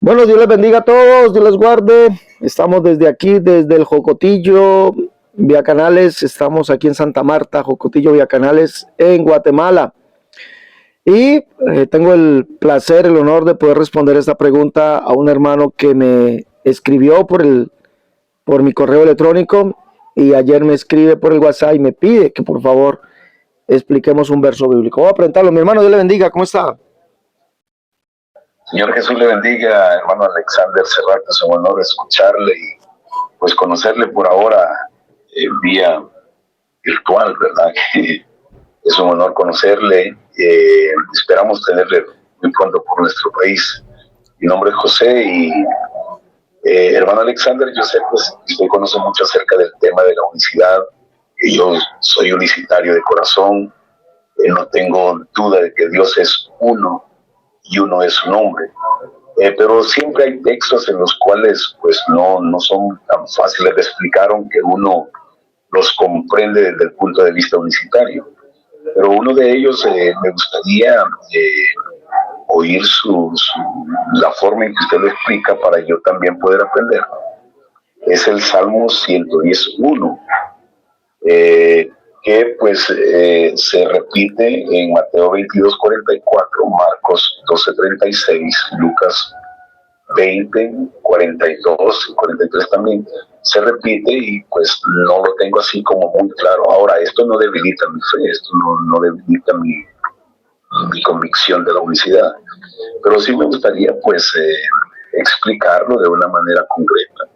Bueno, Dios les bendiga a todos, Dios les guarde. Estamos desde aquí, desde el Jocotillo, vía Canales. Estamos aquí en Santa Marta, Jocotillo, vía Canales, en Guatemala. Y tengo el placer, el honor de poder responder esta pregunta a un hermano que me escribió por mi correo electrónico y ayer me escribe por el WhatsApp y me pide que por favor expliquemos un verso bíblico. Voy a preguntarlo, mi hermano, Dios le bendiga, ¿cómo está? Señor Jesús le bendiga, hermano Alexander Serrate, es un honor escucharle y pues conocerle por ahora vía virtual, ¿verdad? Es un honor conocerle, esperamos tenerle muy pronto por nuestro país. Mi nombre es José y hermano Alexander, yo sé pues usted conoce mucho acerca del tema de la unicidad, que yo soy unicitario de corazón, no tengo duda de que Dios es uno y uno es su nombre. Pero siempre hay textos en los cuales pues no son tan fáciles de explicar, aunque uno los comprende desde el punto de vista unicitario. Pero uno de ellos me gustaría oír la forma en que usted lo explica para yo también poder aprender. Es el Salmo 110.1, que pues se repite en Mateo 22.44, Marcos 12.36, Lucas 20.42 y 43 también se repite, y pues no lo tengo así como muy claro. Ahora, esto no debilita mi fe, esto no debilita mi convicción de la unicidad, pero sí me gustaría pues explicarlo de una manera concreta.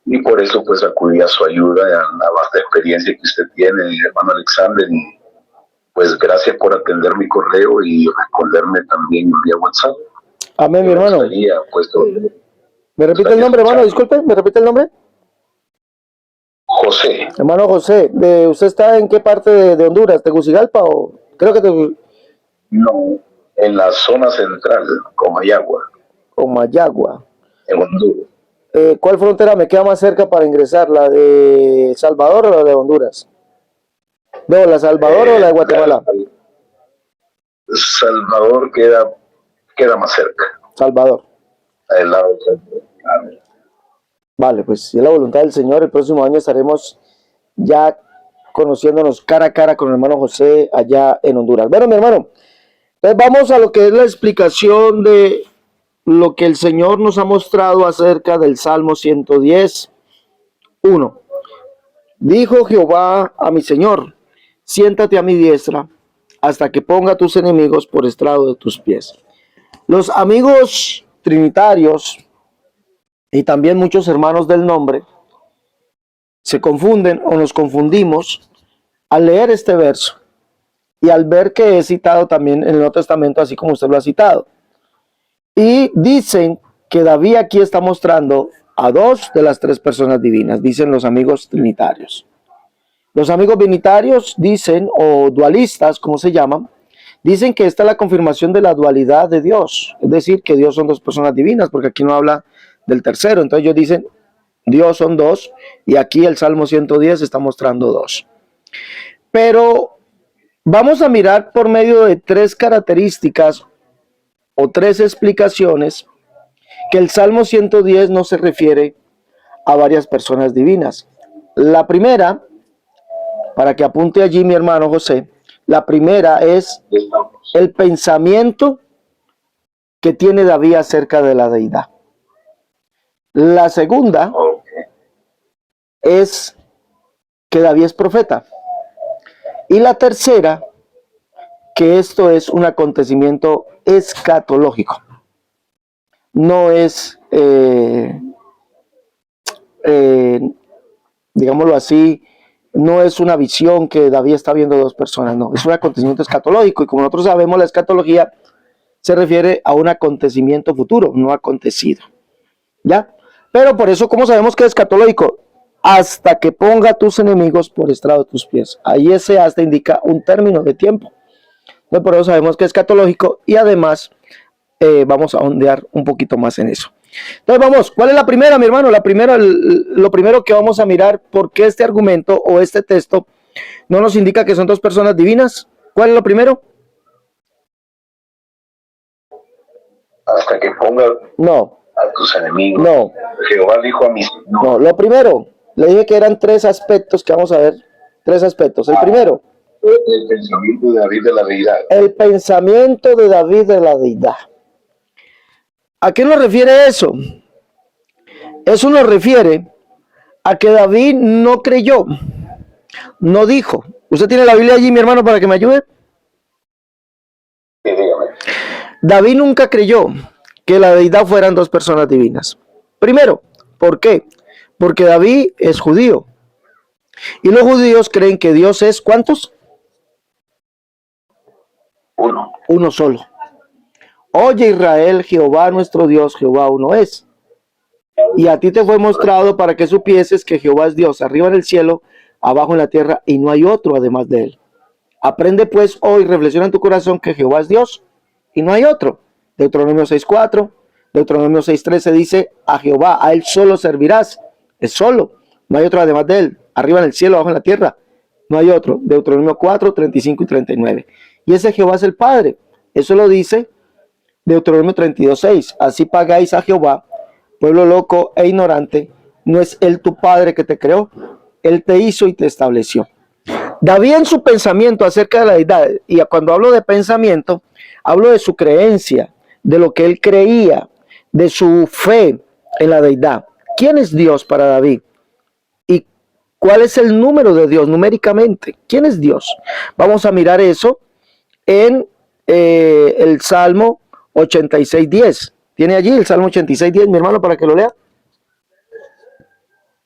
Y por eso pues acudí a su ayuda, a la vasta experiencia que usted tiene, hermano Alexander, y pues gracias por atender mi correo y responderme también vía WhatsApp. Amén, mi hermano. Pues, ¿Me repite el nombre, hermano? Disculpe, ¿me repite el nombre? José. Hermano José, ¿usted está en qué parte de Honduras? ¿Tegucigalpa o...? Creo que No, en la zona central, Comayagua. Comayagua. En Honduras. ¿Cuál frontera me queda más cerca para ingresar? ¿La de Salvador o la de Honduras? No, ¿la Salvador o la de Guatemala? Salvador queda más cerca. Salvador. Al lado de Salvador. Vale, pues si es la voluntad del Señor, el próximo año estaremos ya conociéndonos cara a cara con el hermano José allá en Honduras. Bueno, mi hermano, pues vamos a lo que es la explicación de lo que el Señor nos ha mostrado acerca del Salmo 110. 1. Dijo Jehová a mi Señor, siéntate a mi diestra hasta que ponga tus enemigos por estrado de tus pies. Los amigos trinitarios y también muchos hermanos del nombre se confunden o nos confundimos al leer este verso y al ver que es citado también en el Nuevo Testamento, así como usted lo ha citado. Y dicen que David aquí está mostrando a dos de las tres personas divinas, dicen los amigos trinitarios. Los amigos binitarios dicen, o dualistas, como se llaman, dicen que esta es la confirmación de la dualidad de Dios, es decir, que Dios son dos personas divinas, porque aquí no habla del tercero. Entonces ellos dicen, Dios son dos, y aquí el Salmo 110 está mostrando dos. Pero vamos a mirar por medio de tres características o tres explicaciones que el Salmo 110 no se refiere a varias personas divinas. La primera, para que apunte allí mi hermano José, la primera es el pensamiento que tiene David acerca de la deidad. La segunda es que David es profeta. Y la tercera, que esto es un acontecimiento escatológico. No es, digámoslo así, no es una visión que David está viendo dos personas, no, es un acontecimiento escatológico. Y como nosotros sabemos, la escatología se refiere a un acontecimiento futuro, no acontecido. ¿Ya? Pero por eso, ¿cómo sabemos que es escatológico? Hasta que ponga a tus enemigos por estrado de tus pies. Ahí ese hasta indica un término de tiempo. Entonces, por eso sabemos que es escatológico, y además vamos a ondear un poquito más en eso. Entonces vamos, ¿cuál es la primera, mi hermano? La primera, lo primero que vamos a mirar, ¿por qué este argumento o este texto no nos indica que son dos personas divinas? ¿Cuál es lo primero? Hasta que ponga... No, tus enemigos. No, Jehová dijo a mis no. Lo primero, le dije que eran tres aspectos que vamos a ver. Tres aspectos. El primero, el pensamiento de David de la deidad. el pensamiento de David de la deidad. ¿A qué nos refiere eso? Eso nos refiere a que David no creyó, no dijo. ¿Usted tiene la Biblia allí, mi hermano, para que me ayude? Sí, dígame. David nunca creyó que la deidad fueran dos personas divinas. Primero, ¿por qué? Porque David es judío. Y los judíos creen que Dios es, ¿cuántos? Uno. Uno solo. Oye Israel, Jehová nuestro Dios, Jehová uno es. Y a ti te fue mostrado para que supieses que Jehová es Dios, arriba en el cielo, abajo en la tierra, y no hay otro además de él. Aprende pues hoy, reflexiona en tu corazón que Jehová es Dios y no hay otro. Deuteronomio 6:4, Deuteronomio 6:13 dice, a Jehová, a él solo servirás, es solo, no hay otro además de él, arriba en el cielo, abajo en la tierra, no hay otro. Deuteronomio 4:35 y 39. Y ese Jehová es el Padre, eso lo dice Deuteronomio 32:6, así pagáis a Jehová, pueblo loco e ignorante, no es él tu Padre que te creó, él te hizo y te estableció. David en su pensamiento acerca de la deidad, y cuando hablo de pensamiento, hablo de su creencia, de lo que él creía, de su fe en la deidad. ¿Quién es Dios para David? ¿Y cuál es el número de Dios numéricamente? ¿Quién es Dios? Vamos a mirar eso en el Salmo 86:10. ¿Tiene allí el Salmo 86:10, mi hermano, para que lo lea?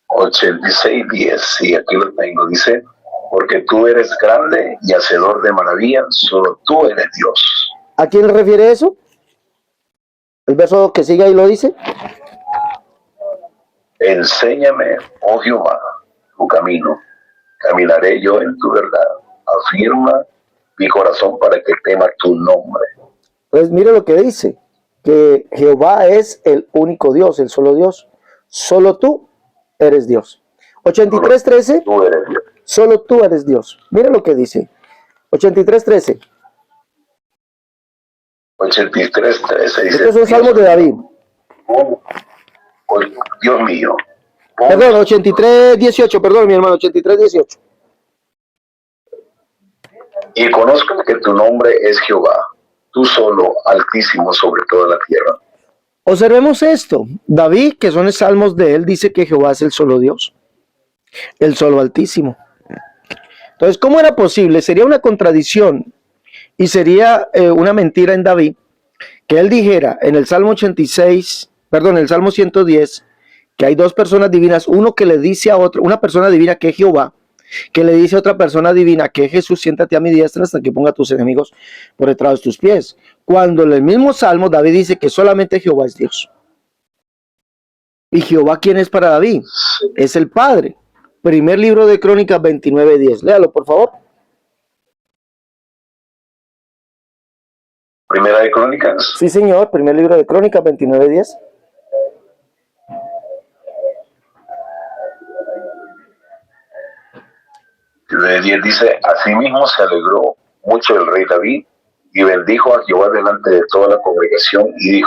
86:10, sí, aquí lo tengo. Dice, porque tú eres grande y hacedor de maravillas, solo tú eres Dios. ¿A quién le refiere eso? El verso que sigue ahí lo dice. Enséñame, oh Jehová, tu camino, caminaré yo en tu verdad. Afirma mi corazón para que tema tu nombre. Entonces mire lo que dice, que Jehová es el único Dios, el solo Dios. Solo tú eres Dios. 83:13, Tú eres Dios. solo tú eres Dios. Mire lo que dice. 83:13. 83:13 dice. Estos son salmos de David. Oh, Dios mío. Perdón, 83:18, perdón, mi hermano, 83:18. Y conozco que tu nombre es Jehová, tú solo, altísimo sobre toda la tierra. Observemos esto. David, que son los salmos de él, dice que Jehová es el solo Dios, el solo altísimo. Entonces, ¿cómo era posible? Sería una contradicción y sería una mentira en David que él dijera en el Salmo 86, perdón, en el Salmo 110, que hay dos personas divinas, uno que le dice a otro, una persona divina que es Jehová, que le dice a otra persona divina que es Jesús, siéntate a mi diestra hasta que ponga a tus enemigos por detrás de tus pies. Cuando en el mismo Salmo David dice que solamente Jehová es Dios. ¿Y Jehová quién es para David? Es el Padre. Primer libro de Crónicas 29:10. Léalo, por favor. Primera de Crónicas. Sí, señor. Primer libro de Crónicas 29:10. De 10 dice, asimismo se alegró mucho el rey David y bendijo a Jehová delante de toda la congregación y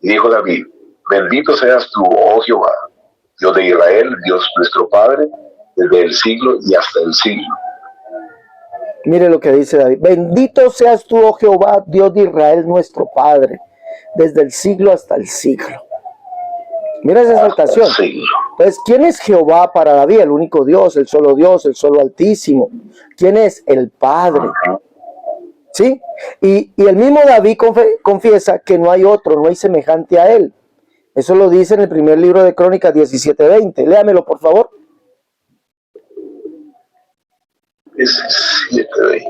dijo David, bendito seas tú, oh Jehová, Dios de Israel, Dios nuestro Padre, desde el siglo y hasta el siglo. Mire lo que dice David. Bendito seas tú, oh Jehová, Dios de Israel, nuestro Padre, desde el siglo hasta el siglo. Mira esa exaltación. Entonces, ¿quién es Jehová para David? El único Dios, el solo altísimo. ¿Quién es? El Padre. ¿Sí? Y el mismo David confiesa que no hay otro, no hay semejante a él. Eso lo dice en el primer libro de Crónicas 17:20. Léamelo, por favor. 17:20.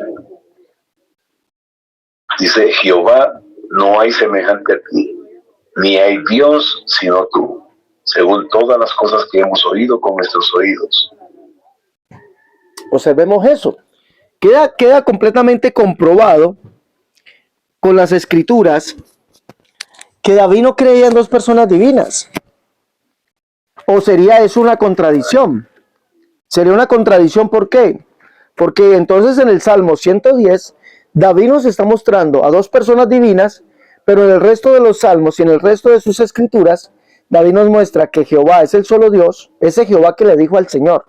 Dice, Jehová, no hay semejante a ti, ni hay Dios sino tú, según todas las cosas que hemos oído con nuestros oídos. Observemos eso. Queda completamente comprobado con las escrituras que David no creía en dos personas divinas. ¿O sería eso una contradicción? Sería una contradicción, ¿por qué? Porque entonces en el Salmo 110, David nos está mostrando a dos personas divinas, Pero en el resto de los salmos y en el resto de sus escrituras, David nos muestra que Jehová es el solo Dios, ese Jehová que le dijo al Señor.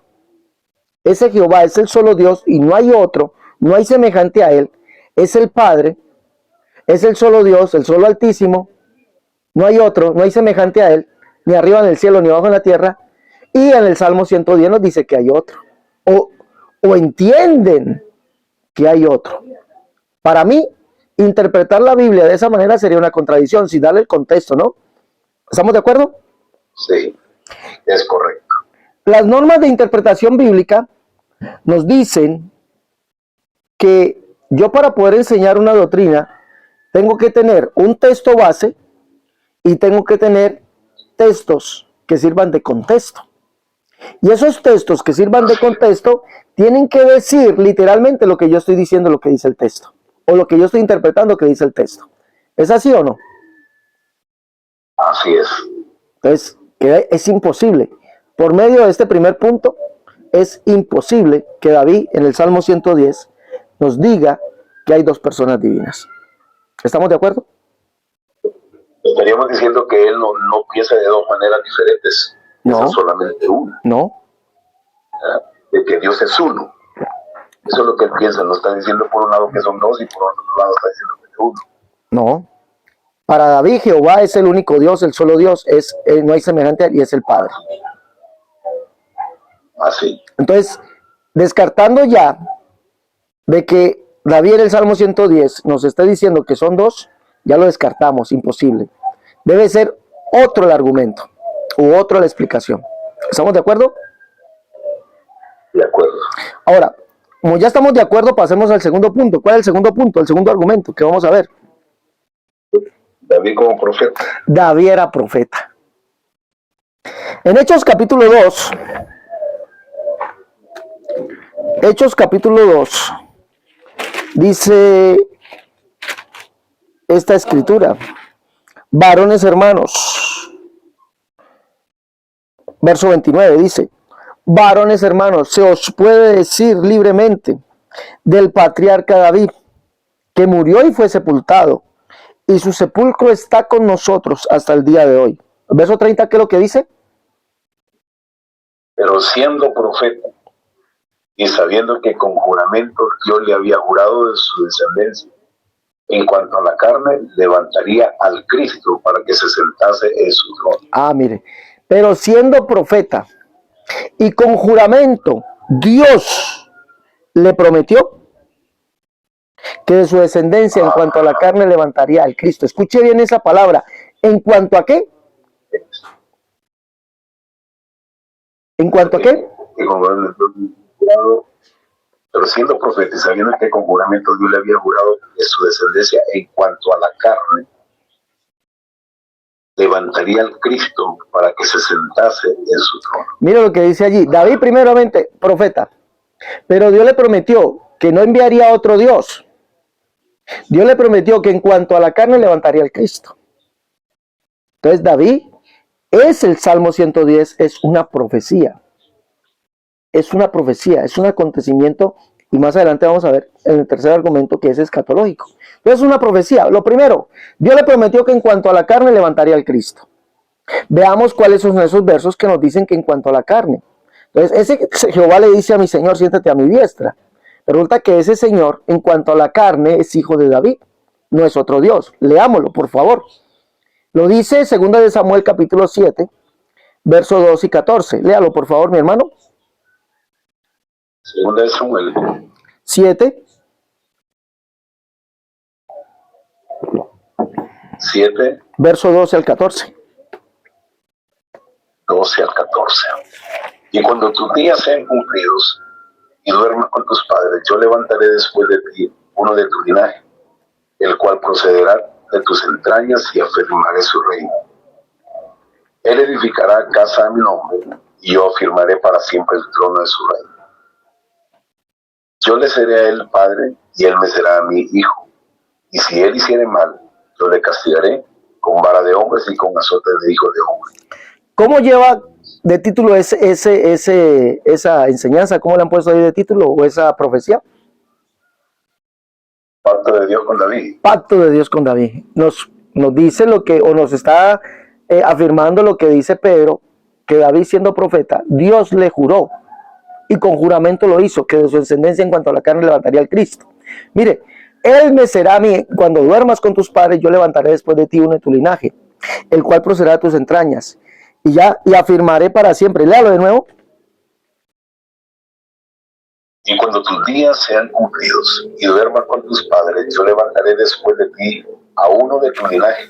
Ese Jehová es el solo Dios y no hay otro, no hay semejante a él. Es el Padre, es el solo Dios, el solo Altísimo. No hay otro, no hay semejante a él, ni arriba en el cielo, ni abajo en la tierra. Y en el Salmo 110 nos dice que hay otro. O entienden que hay otro. Para mí, interpretar la Biblia de esa manera sería una contradicción, sin darle el contexto, ¿no? ¿Estamos de acuerdo? Sí, es correcto. Las normas de interpretación bíblica nos dicen que yo, para poder enseñar una doctrina, tengo que tener un texto base y tengo que tener textos que sirvan de contexto. Y esos textos que sirvan de contexto tienen que decir literalmente lo que yo estoy diciendo, lo que dice el texto, o lo que yo estoy interpretando que dice el texto. ¿Es así o no? Así es. Entonces, es imposible. Por medio de este primer punto, es imposible que David en el Salmo 110 nos diga que hay dos personas divinas. ¿Estamos de acuerdo? Estaríamos diciendo que él no piensa de dos maneras diferentes. No. Piensa solamente una. No. De que Dios es uno. Eso es lo que él piensa. No está diciendo por un lado que son dos y por otro lado está diciendo que es uno. No. Para David, Jehová es el único Dios, el solo Dios, no hay semejante a él y es el Padre. Así. Entonces, descartando ya de que David en el Salmo 110 nos está diciendo que son dos, ya lo descartamos, imposible. Debe ser otro el argumento u otra la explicación. ¿Estamos de acuerdo? De acuerdo. Ahora, como ya estamos de acuerdo, pasemos al segundo punto. ¿Cuál es el segundo punto? El segundo argumento que vamos a ver. David como profeta. David era profeta. En Hechos capítulo 2, dice esta escritura: varones hermanos, verso 29 dice: varones hermanos, se os puede decir libremente del patriarca David, que murió y fue sepultado, y su sepulcro está con nosotros hasta el día de hoy. Verso 30, ¿qué es lo que dice? Pero siendo profeta y sabiendo que con juramento Dios le había jurado de su descendencia, en cuanto a la carne, levantaría al Cristo para que se sentase en su trono. Mire, pero siendo profeta y con juramento, Dios le prometió que de su descendencia, en cuanto a la carne, levantaría al Cristo. Escuche bien esa palabra. ¿En cuanto a qué? ¿En cuanto a qué? Pero siendo profeta y sabiendo que con juramento Dios le había jurado de su descendencia, en cuanto a la carne, levantaría al Cristo para que se sentase en su trono. Mira lo que dice allí. David, primeramente, profeta, pero Dios le prometió que no enviaría a otro Dios. Dios le prometió que en cuanto a la carne levantaría al Cristo. Entonces David el Salmo 110 es una profecía. Es una profecía, es un acontecimiento, y más adelante vamos a ver en el tercer argumento que es escatológico. Entonces es una profecía. Lo primero, Dios le prometió que en cuanto a la carne levantaría al Cristo. Veamos cuáles son esos versos que nos dicen que en cuanto a la carne. Entonces Jehová le dice a mi Señor: siéntate a mi diestra. Resulta que ese Señor, en cuanto a la carne, es hijo de David, no es otro Dios. Leámoslo, por favor. Lo dice 2 de Samuel capítulo 7, versos 2 y 14. Léalo, por favor, mi hermano. 2 de Samuel 7. 7. Verso 12 al 14. 12 al 14. Y cuando tus días sean cumplidos y duermas con tus padres, yo levantaré después de ti uno de tu linaje, el cual procederá de tus entrañas, y afirmaré su reino. Él edificará casa a mi nombre, y yo afirmaré para siempre el trono de su reino. Yo le seré a él padre, y él me será a mí hijo. Y si él hiciere mal, yo le castigaré con vara de hombres y con azote de hijos de hombres. ¿Cómo lleva de título esa enseñanza? ¿Cómo le han puesto ahí de título o esa profecía? Pacto de Dios con David. Pacto de Dios con David. Nos nos dice lo que, o nos está afirmando lo que dice Pedro, que David siendo profeta, Dios le juró, y con juramento lo hizo, que de su descendencia en cuanto a la carne levantaría al Cristo. Mire, él me será a mí, cuando duermas con tus padres, yo levantaré después de ti uno de tu linaje, el cual procederá de tus entrañas, y afirmaré para siempre. Léalo de nuevo. Y cuando tus días sean cumplidos y duermas con tus padres, yo levantaré después de ti a uno de tu linaje,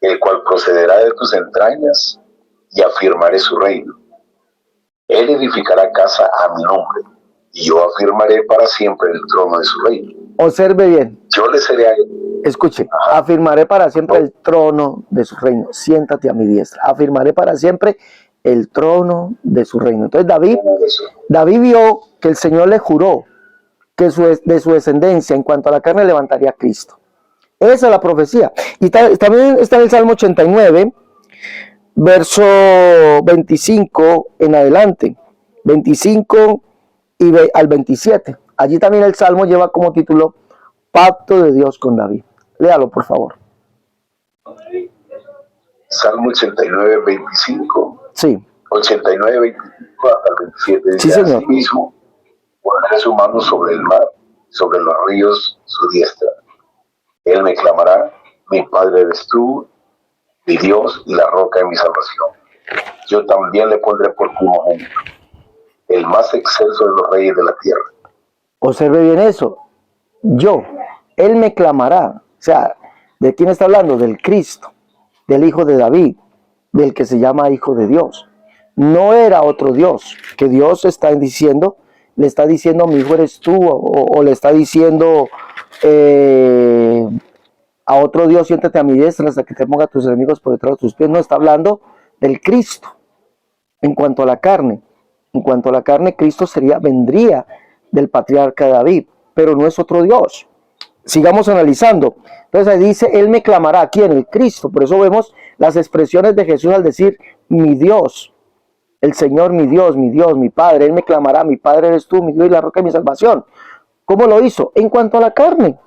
el cual procederá de tus entrañas, y afirmaré su reino. Él edificará casa a mi nombre, y yo afirmaré para siempre el trono de su reino. Observe bien. Yo le seré a él. Escuche, afirmaré para siempre el trono de su reino. Siéntate a mi diestra. Afirmaré para siempre el trono de su reino. Entonces David vio que el Señor le juró que de su descendencia en cuanto a la carne levantaría a Cristo. Esa es la profecía. Y también está en el Salmo 89, verso 25 en adelante. 25 al 27. Allí también el Salmo lleva como título Pacto de Dios con David. Léalo, por favor. Salmo 89, 25. Sí. 89, 25 hasta el 27. Dice, sí, señor. Así mismo, pondré su mano sobre el mar, sobre los ríos su diestra. Él me clamará, mi Padre eres tú, mi Dios y la roca de mi salvación. Yo también le pondré por primogénito, el más excelso de los reyes de la tierra. Observe bien eso. Él me clamará. O sea, ¿de quién está hablando? Del Cristo, del Hijo de David, del que se llama Hijo de Dios. No era otro Dios, que Dios está diciendo, le está diciendo, mi hijo eres tú, o le está diciendo a otro Dios, siéntate a mi diestra hasta que te ponga a tus enemigos por detrás de tus pies. No, está hablando del Cristo. En cuanto a la carne, Cristo vendría del patriarca David, pero no es otro Dios. Sigamos analizando. Entonces ahí dice, Él me clamará. ¿Quién? El Cristo. Por eso vemos las expresiones de Jesús al decir, mi Dios, el Señor, mi Dios, mi Padre. Él me clamará, mi Padre eres tú, mi Dios y la roca de mi salvación. ¿Cómo lo hizo? En cuanto a la carne.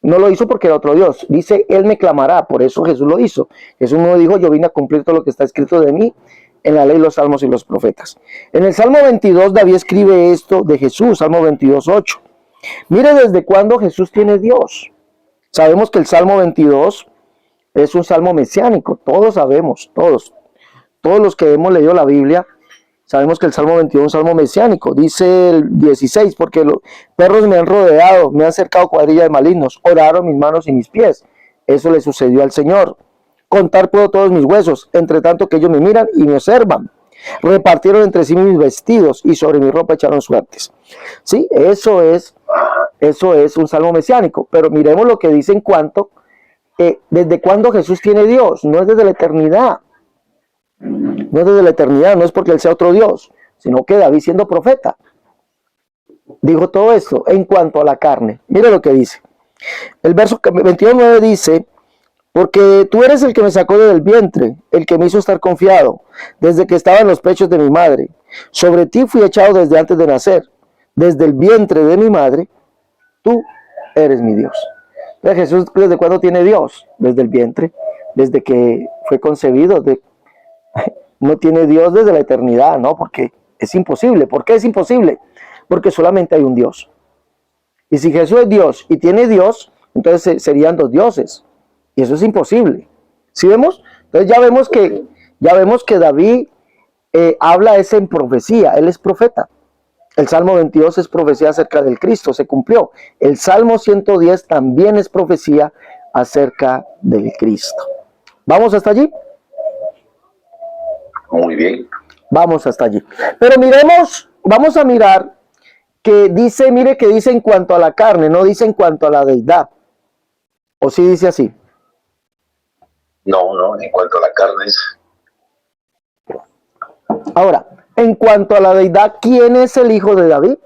No lo hizo porque era otro Dios. Dice, Él me clamará. Por eso Jesús lo hizo. Jesús no dijo, yo vine a cumplir todo lo que está escrito de mí en la ley, los salmos y los profetas. En el Salmo 22, David escribe esto de Jesús, Salmo 22, 8. Mire desde cuándo Jesús tiene Dios. Sabemos que el Salmo 22 es un salmo mesiánico. Todos sabemos, todos los que hemos leído la Biblia, sabemos que el Salmo 22 es un salmo mesiánico. Dice el 16, porque los perros me han rodeado, me han cercado cuadrilla de malignos, oraron mis manos y mis pies. Eso le sucedió al Señor. Contar puedo todos mis huesos, entre tanto que ellos me miran y me observan. Repartieron entre sí mis vestidos y sobre mi ropa echaron suertes. Sí, eso es un salmo mesiánico. Pero miremos lo que dice en cuanto, desde cuándo Jesús tiene Dios. No es desde la eternidad. No es desde la eternidad, no es porque Él sea otro Dios, sino que David siendo profeta dijo todo esto en cuanto a la carne. Mire lo que dice. El verso 22:9 dice, porque tú eres el que me sacó del vientre, el que me hizo estar confiado, desde que estaba en los pechos de mi madre. Sobre ti fui echado desde antes de nacer, desde el vientre de mi madre, tú eres mi Dios. Entonces, Jesús, ¿desde cuándo tiene Dios? Desde el vientre, desde que fue concebido. No tiene Dios desde la eternidad, ¿no? Porque es imposible. ¿Por qué es imposible? Porque solamente hay un Dios. Y si Jesús es Dios y tiene Dios, entonces serían dos dioses. Y eso es imposible. ¿Sí vemos? Entonces ya vemos que David habla ese en profecía. Él es profeta. El Salmo 22 es profecía acerca del Cristo, se cumplió. El Salmo 110 también es profecía acerca del Cristo. ¿Vamos hasta allí? Muy bien. Vamos hasta allí. Pero vamos a mirar que dice, mire que dice en cuanto a la carne, no dice en cuanto a la deidad. ¿O sí dice así? No, en cuanto a la carne es... Ahora, en cuanto a la deidad, ¿quién es el hijo de David?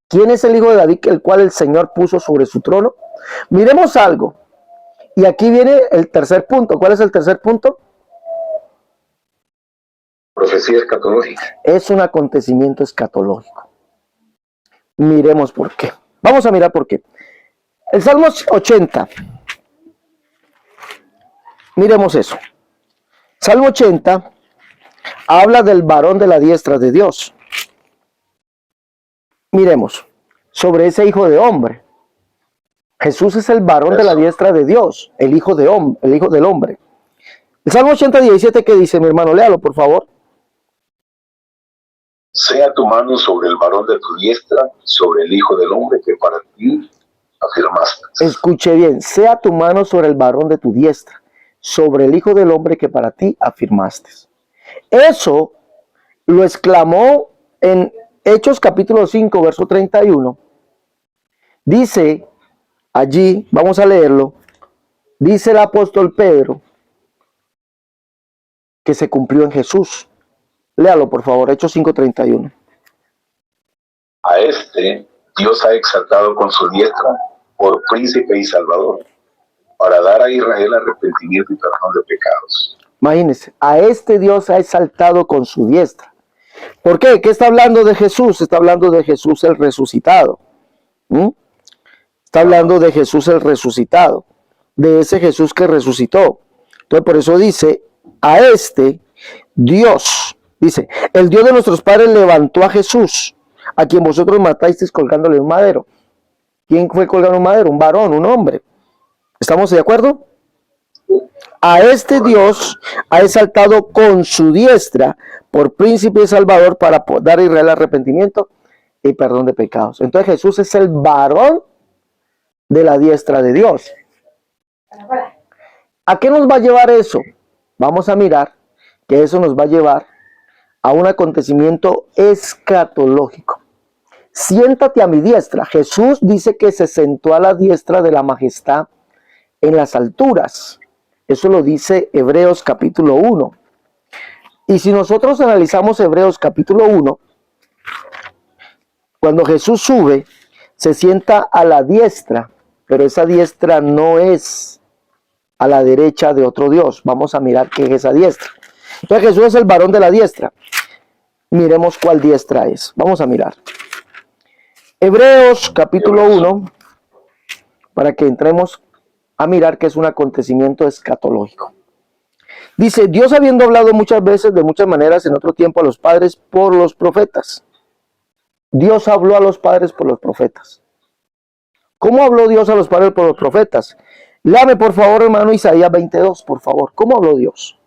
¿Quién es el hijo de David, el cual el Señor puso sobre su trono? Miremos algo. Y aquí viene el tercer punto. ¿Cuál es el tercer punto? Profecía escatológica. Es un acontecimiento escatológico. Miremos por qué. Vamos a mirar por qué. El Salmo 80. Miremos eso. Salmo 80 habla del varón de la diestra de Dios. Miremos sobre ese hijo de hombre. Jesús es el varón de la diestra de Dios, el hijo del hombre. El Salmo 80, 17, ¿qué dice, mi hermano? Léalo, por favor. Sea tu mano sobre el varón de tu diestra, sobre el hijo del hombre que para ti afirmaste. Escuche bien, sea tu mano sobre el varón de tu diestra, sobre el hijo del hombre que para ti afirmaste. Eso lo exclamó en Hechos capítulo 5, verso 31. Dice allí, vamos a leerlo, dice el apóstol Pedro que se cumplió en Jesús. Léalo, por favor, Hechos 5:31. A este Dios ha exaltado con su diestra por príncipe y salvador, para dar a Israel arrepentimiento y perdón de pecados. Imagínense, a este Dios ha exaltado con su diestra. ¿Por qué? ¿Qué está hablando de Jesús? Está hablando de Jesús el resucitado. Está hablando de Jesús el resucitado, de ese Jesús que resucitó. Entonces por eso dice, a este Dios, dice, el Dios de nuestros padres levantó a Jesús, a quien vosotros matasteis colgándole en un madero. ¿Quién fue colgado en un madero? Un varón, un hombre. ¿Estamos de acuerdo? A este Dios ha exaltado con su diestra por príncipe y salvador para dar a Israel arrepentimiento y perdón de pecados. Entonces Jesús es el varón de la diestra de Dios. ¿A qué nos va a llevar eso? Vamos a mirar que eso nos va a llevar a un acontecimiento escatológico. Siéntate a mi diestra. Jesús dice que se sentó a la diestra de la majestad en las alturas. Eso lo dice Hebreos capítulo 1. Y si nosotros analizamos Hebreos capítulo 1, cuando Jesús sube, se sienta a la diestra, pero esa diestra no es a la derecha de otro Dios. Vamos a mirar qué es esa diestra. Entonces Jesús es el varón de la diestra. Miremos cuál diestra es. Vamos a mirar. Hebreos capítulo 1, para que entremos a mirar que es un acontecimiento escatológico. Dice, Dios habiendo hablado muchas veces, de muchas maneras, en otro tiempo a los padres por los profetas. Dios habló a los padres por los profetas. ¿Cómo habló Dios a los padres por los profetas? Léame por favor, hermano, Isaías 22, por favor. ¿Cómo habló Dios?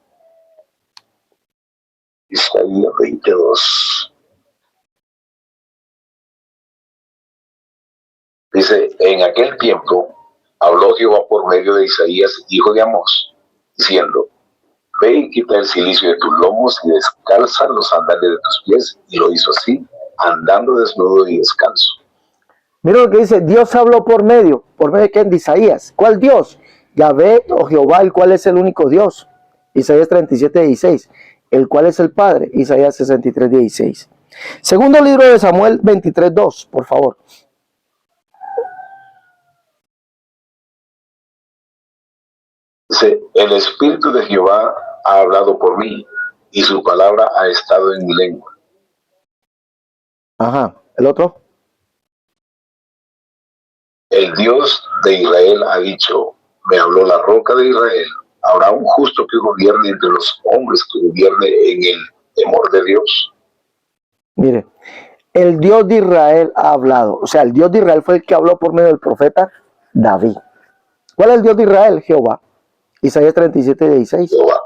Isaías 22. Dice, en aquel tiempo habló Jehová por medio de Isaías, hijo de Amós, diciendo, ve y quita el cilicio de tus lomos y descalza los sandales de tus pies. Y lo hizo así, andando desnudo y descalzo. Mira lo que dice, Dios habló por medio de quién, de Isaías. ¿Cuál Dios? Yahvé o Jehová, el cual es el único Dios. Isaías 37:16. El cual es el Padre. Isaías 63:16. Segundo libro de Samuel 23:2, por favor. Dice, el Espíritu de Jehová ha hablado por mí, y su palabra ha estado en mi lengua. Ajá, el otro. El Dios de Israel ha dicho, me habló la roca de Israel. ¿Habrá un justo que gobierne entre los hombres, que gobierne en el temor de Dios? Mire, el Dios de Israel ha hablado. O sea, el Dios de Israel fue el que habló por medio del profeta David. ¿Cuál es el Dios de Israel? Jehová. Isaías 37:16. Jehová.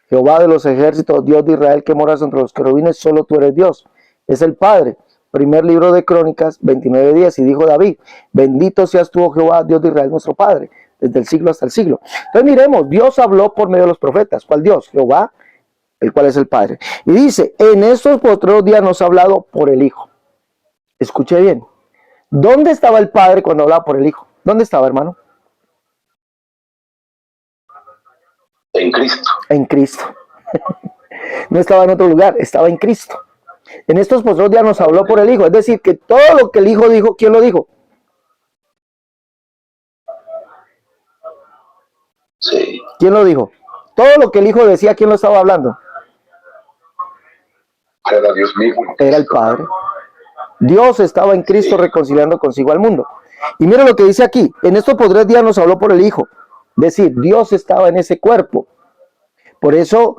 Jehová de los ejércitos, Dios de Israel que moras entre los querubines, solo tú eres Dios. Es el Padre. Primer libro de Crónicas 29:10. Y dijo David, bendito seas tú, oh Jehová, Dios de Israel, nuestro Padre, desde el siglo hasta el siglo. Entonces miremos, Dios habló por medio de los profetas. ¿Cuál Dios? Jehová, el cual es el Padre. Y dice, en estos postreros días nos ha hablado por el Hijo. Escuche bien. ¿Dónde estaba el Padre cuando hablaba por el Hijo? ¿Dónde estaba, hermano? En Cristo. En Cristo. No estaba en otro lugar, estaba en Cristo. En estos postreros días nos habló por el Hijo. Es decir, que todo lo que el Hijo dijo, ¿quién lo dijo? Sí. ¿Quién lo dijo? Todo lo que el Hijo decía, ¿quién lo estaba hablando? Era Dios mismo. Era el Padre. Dios estaba en Cristo reconciliando consigo al mundo. Y mira lo que dice aquí. En estos postreros días nos habló por el Hijo. Es decir, Dios estaba en ese cuerpo. Por eso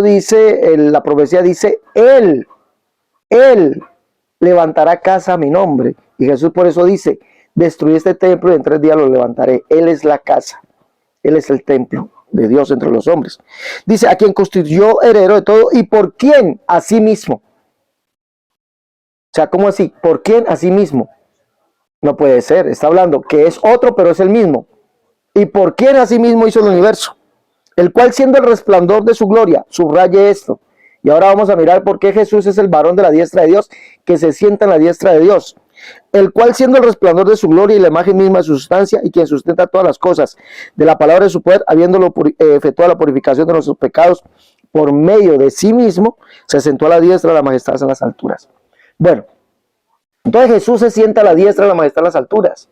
dice, la profecía dice, Él levantará casa a mi nombre. Y Jesús por eso dice, destruí este templo y en 3 días lo levantaré. Él es la casa, Él es el templo de Dios entre los hombres. Dice, a quien constituyó heredero de todo y por quién, a sí mismo. O sea, ¿cómo así? ¿Por quién a sí mismo? No puede ser, está hablando que es otro, pero es el mismo. ¿Y por quién a sí mismo hizo el universo? El cual siendo el resplandor de su gloria, subraye esto. Y ahora vamos a mirar por qué Jesús es el varón de la diestra de Dios, que se sienta en la diestra de Dios. El cual siendo el resplandor de su gloria y la imagen misma de su sustancia, y quien sustenta todas las cosas, de la palabra de su poder, habiéndolo efectuado la purificación de nuestros pecados, por medio de sí mismo, se sentó a la diestra de la majestad en las alturas. Bueno, entonces Jesús se sienta a la diestra de la majestad en las alturas.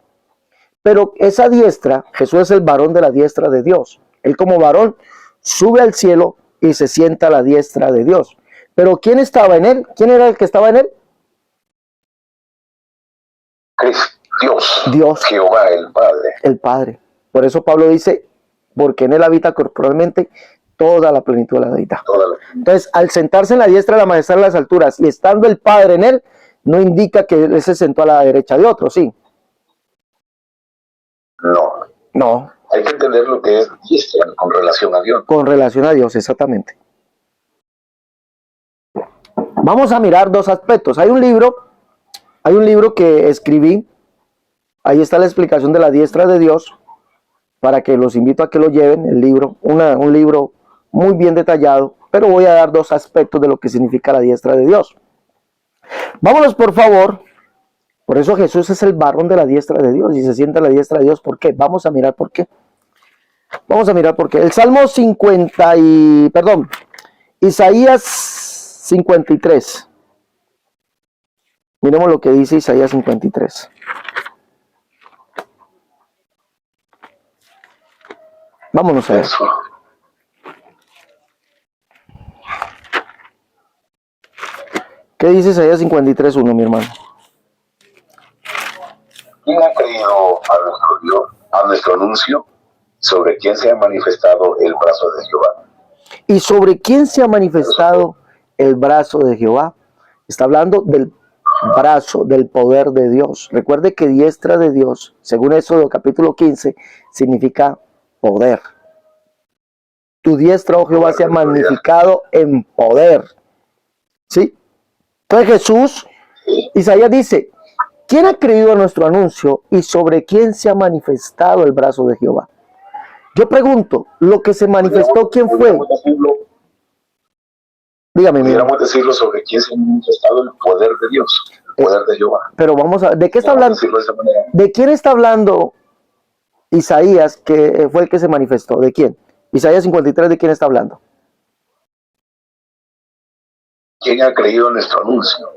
Pero esa diestra, Jesús es el varón de la diestra de Dios. Él como varón sube al cielo y se sienta a la diestra de Dios. Pero ¿quién estaba en él? ¿Quién era el que estaba en él? Dios, Jehová el Padre. El Padre. Por eso Pablo dice, porque en él habita corporalmente toda la plenitud de la deidad. Entonces, al sentarse en la diestra de la majestad en las alturas y estando el Padre en él, no indica que él se sentó a la derecha de otro, ¿sí? No. Hay que entender lo que es diestra con relación a Dios. Con relación a Dios, exactamente. Vamos a mirar 2 aspectos. Hay un libro que escribí. Ahí está la explicación de la diestra de Dios, para que los invito a que lo lleven, el libro, un libro muy bien detallado, pero voy a dar 2 aspectos de lo que significa la diestra de Dios. Vámonos por favor. Por eso Jesús es el varón de la diestra de Dios y se sienta a la diestra de Dios. ¿Por qué? Vamos a mirar por qué. El Salmo Isaías 53. Miremos lo que dice Isaías 53. Vámonos a ver. ¿Qué dice Isaías 53:1, mi hermano? ¿Quién ha creído a nuestro Dios, a nuestro anuncio, sobre quién se ha manifestado el brazo de Jehová? ¿Y sobre quién se ha manifestado el brazo de Jehová? Está hablando del brazo, del poder de Dios. Recuerde que diestra de Dios, según Éxodo capítulo 15, significa poder. Tu diestra, oh Jehová, se ha magnificado en poder. ¿Sí? Entonces Jesús, Isaías dice, ¿quién ha creído a nuestro anuncio y sobre quién se ha manifestado el brazo de Jehová? Yo pregunto, ¿lo que se manifestó quién fue? Dígame. Pudiéramos decirlo sobre quién se ha manifestado el poder de Dios, el poder de Jehová. Pero vamos a ver, ¿de qué está hablando? ¿De quién está hablando Isaías, que fue el que se manifestó? ¿De quién? Isaías 53, ¿de quién está hablando? ¿Quién ha creído en nuestro anuncio?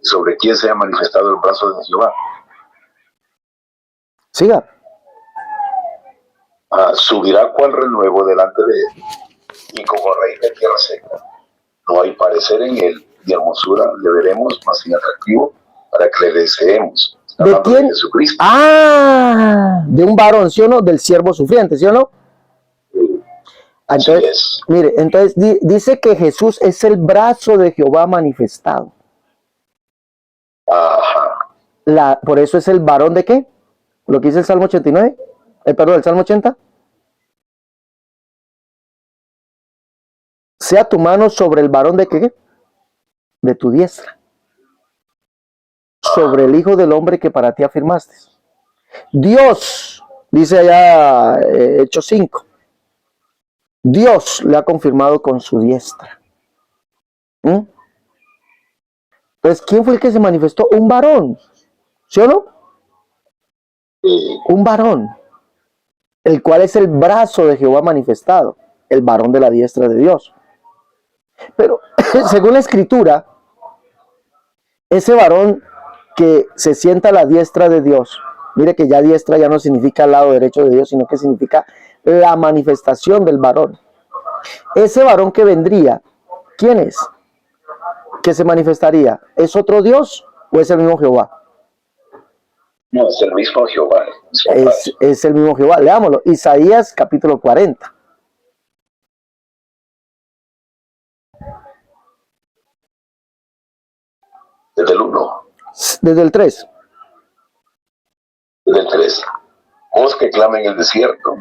¿Sobre quién se ha manifestado el brazo de Jehová? Siga. Subirá cual renuevo delante de él, y como rey de tierra seca. No hay parecer en él, ni hermosura le veremos, más sin atractivo, para que le deseemos. ¿De quién? De Jesucristo. De un varón, ¿sí o no? Del siervo sufriente, ¿sí o no? Entonces, mire, entonces dice que Jesús es el brazo de Jehová manifestado. Ajá. Por eso es el varón de ¿qué? Lo que dice el Salmo 89. El Salmo 80. Sea tu mano sobre el varón de ¿qué? De tu diestra. Sobre el Hijo del Hombre que para ti afirmaste. Dios, dice allá Hechos 5. Dios le ha confirmado con su diestra. Entonces, ¿quién fue el que se manifestó? Un varón. ¿Sí o no? Un varón. El cual es el brazo de Jehová manifestado. El varón de la diestra de Dios. Pero, según la Escritura, ese varón que se sienta a la diestra de Dios, mire que ya diestra ya no significa al lado derecho de Dios, sino que significa la manifestación del varón. Ese varón que vendría, ¿quién es? ¿Que se manifestaría? ¿Es otro Dios o es el mismo Jehová? No, es el mismo Jehová. Es el mismo Jehová. Leámoslo. Isaías capítulo 40. Desde el 1. Desde el 3. Desde el 3. Voz que clama en el desierto,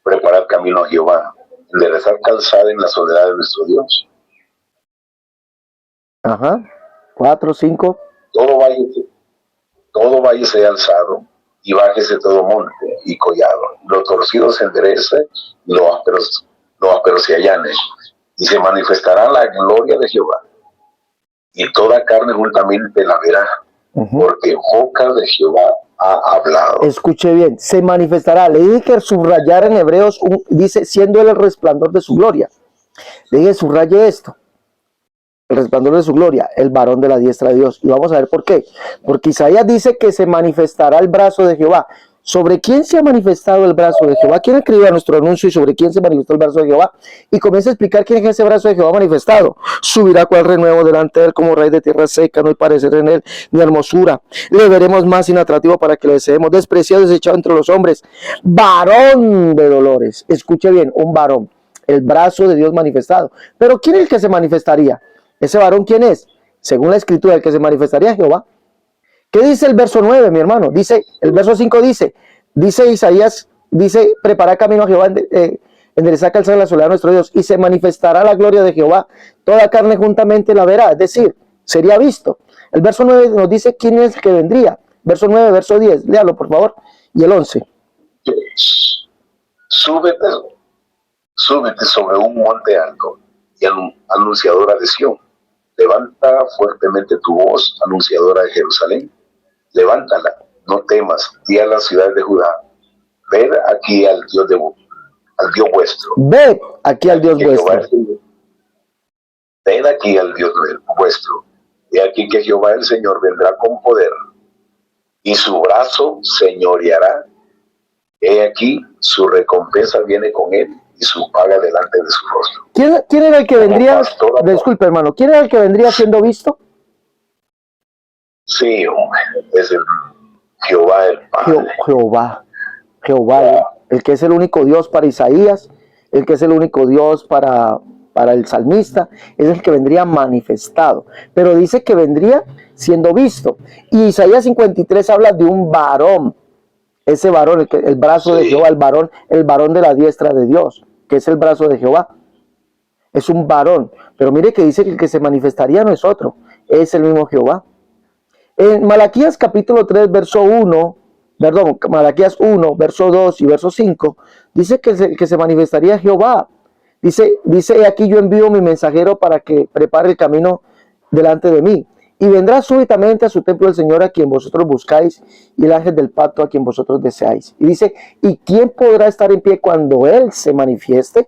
preparad camino a Jehová, enderezar calzada en la soledad de nuestro Dios. Ajá. 4, 5. Todo valle sea alzado, y bájese todo monte y collado. Lo torcido se enderece, y lo áspero se allane. Y se manifestará la gloria de Jehová, y toda carne juntamente la verá, porque boca de Jehová ha hablado. Escuche bien, se manifestará. Le dije que subrayar en Hebreos, dice, siendo él el resplandor de su gloria. Le dije, subraye esto. El resplandor de su gloria, el varón de la diestra de Dios. Y vamos a ver por qué. Porque Isaías dice que se manifestará el brazo de Jehová. ¿Sobre quién se ha manifestado el brazo de Jehová? ¿Quién escribió nuestro anuncio y sobre quién se manifestó el brazo de Jehová? Y comienza a explicar quién es ese brazo de Jehová manifestado. Subirá cual renuevo delante de él como raíz de tierra seca, no hay parecer en él ni hermosura. Le veremos más inatractivo para que le deseemos. Despreciado, desechado entre los hombres. Varón de dolores. Escuche bien, un varón. El brazo de Dios manifestado. Pero ¿quién es el que se manifestaría? ¿Ese varón quién es? Según la escritura, el que se manifestaría Jehová. ¿Qué dice el verso 9, mi hermano? Dice, el verso 5 dice Isaías, dice, prepara camino a Jehová, enderezar calzada en la soledad de nuestro Dios, y se manifestará la gloria de Jehová, toda carne juntamente la verá, es decir, sería visto. El verso 9 nos dice quién es el que vendría. Verso 9, verso 10, léalo por favor, y el 11. Súbete sobre un monte alto y anunciadora de Sión. Levanta fuertemente tu voz, anunciadora de Jerusalén. Levántala, no temas, di a las ciudades de Judá. Ved aquí al Dios vuestro. Ved aquí al Dios vuestro. Ved aquí al Dios vuestro. Y aquí que Jehová el Señor vendrá con poder, y su brazo señoreará. He aquí, su recompensa viene con él, y su paga delante de su rostro. ¿Quién era el que vendría? Disculpe, hermano, ¿quién era el que vendría siendo visto? Sí, hombre, es el Jehová el Padre. Jehová, el que es el único Dios para Isaías, el que es el único Dios para el salmista, es el que vendría manifestado. Pero dice que vendría siendo visto. Y Isaías 53 habla de un varón. Ese varón, el brazo de Jehová, el varón de la diestra de Dios, que es el brazo de Jehová. Es un varón. Pero mire que dice que el que se manifestaría no es otro, es el mismo Jehová. En Malaquías capítulo 3, verso 1, perdón, Malaquías 1, verso 2 y verso 5, dice que el que se manifestaría es Jehová. Dice, aquí yo envío mi mensajero para que prepare el camino delante de mí. Y vendrá súbitamente a su templo el Señor a quien vosotros buscáis, y el ángel del pacto a quien vosotros deseáis. Y dice, ¿y quién podrá estar en pie cuando Él se manifieste?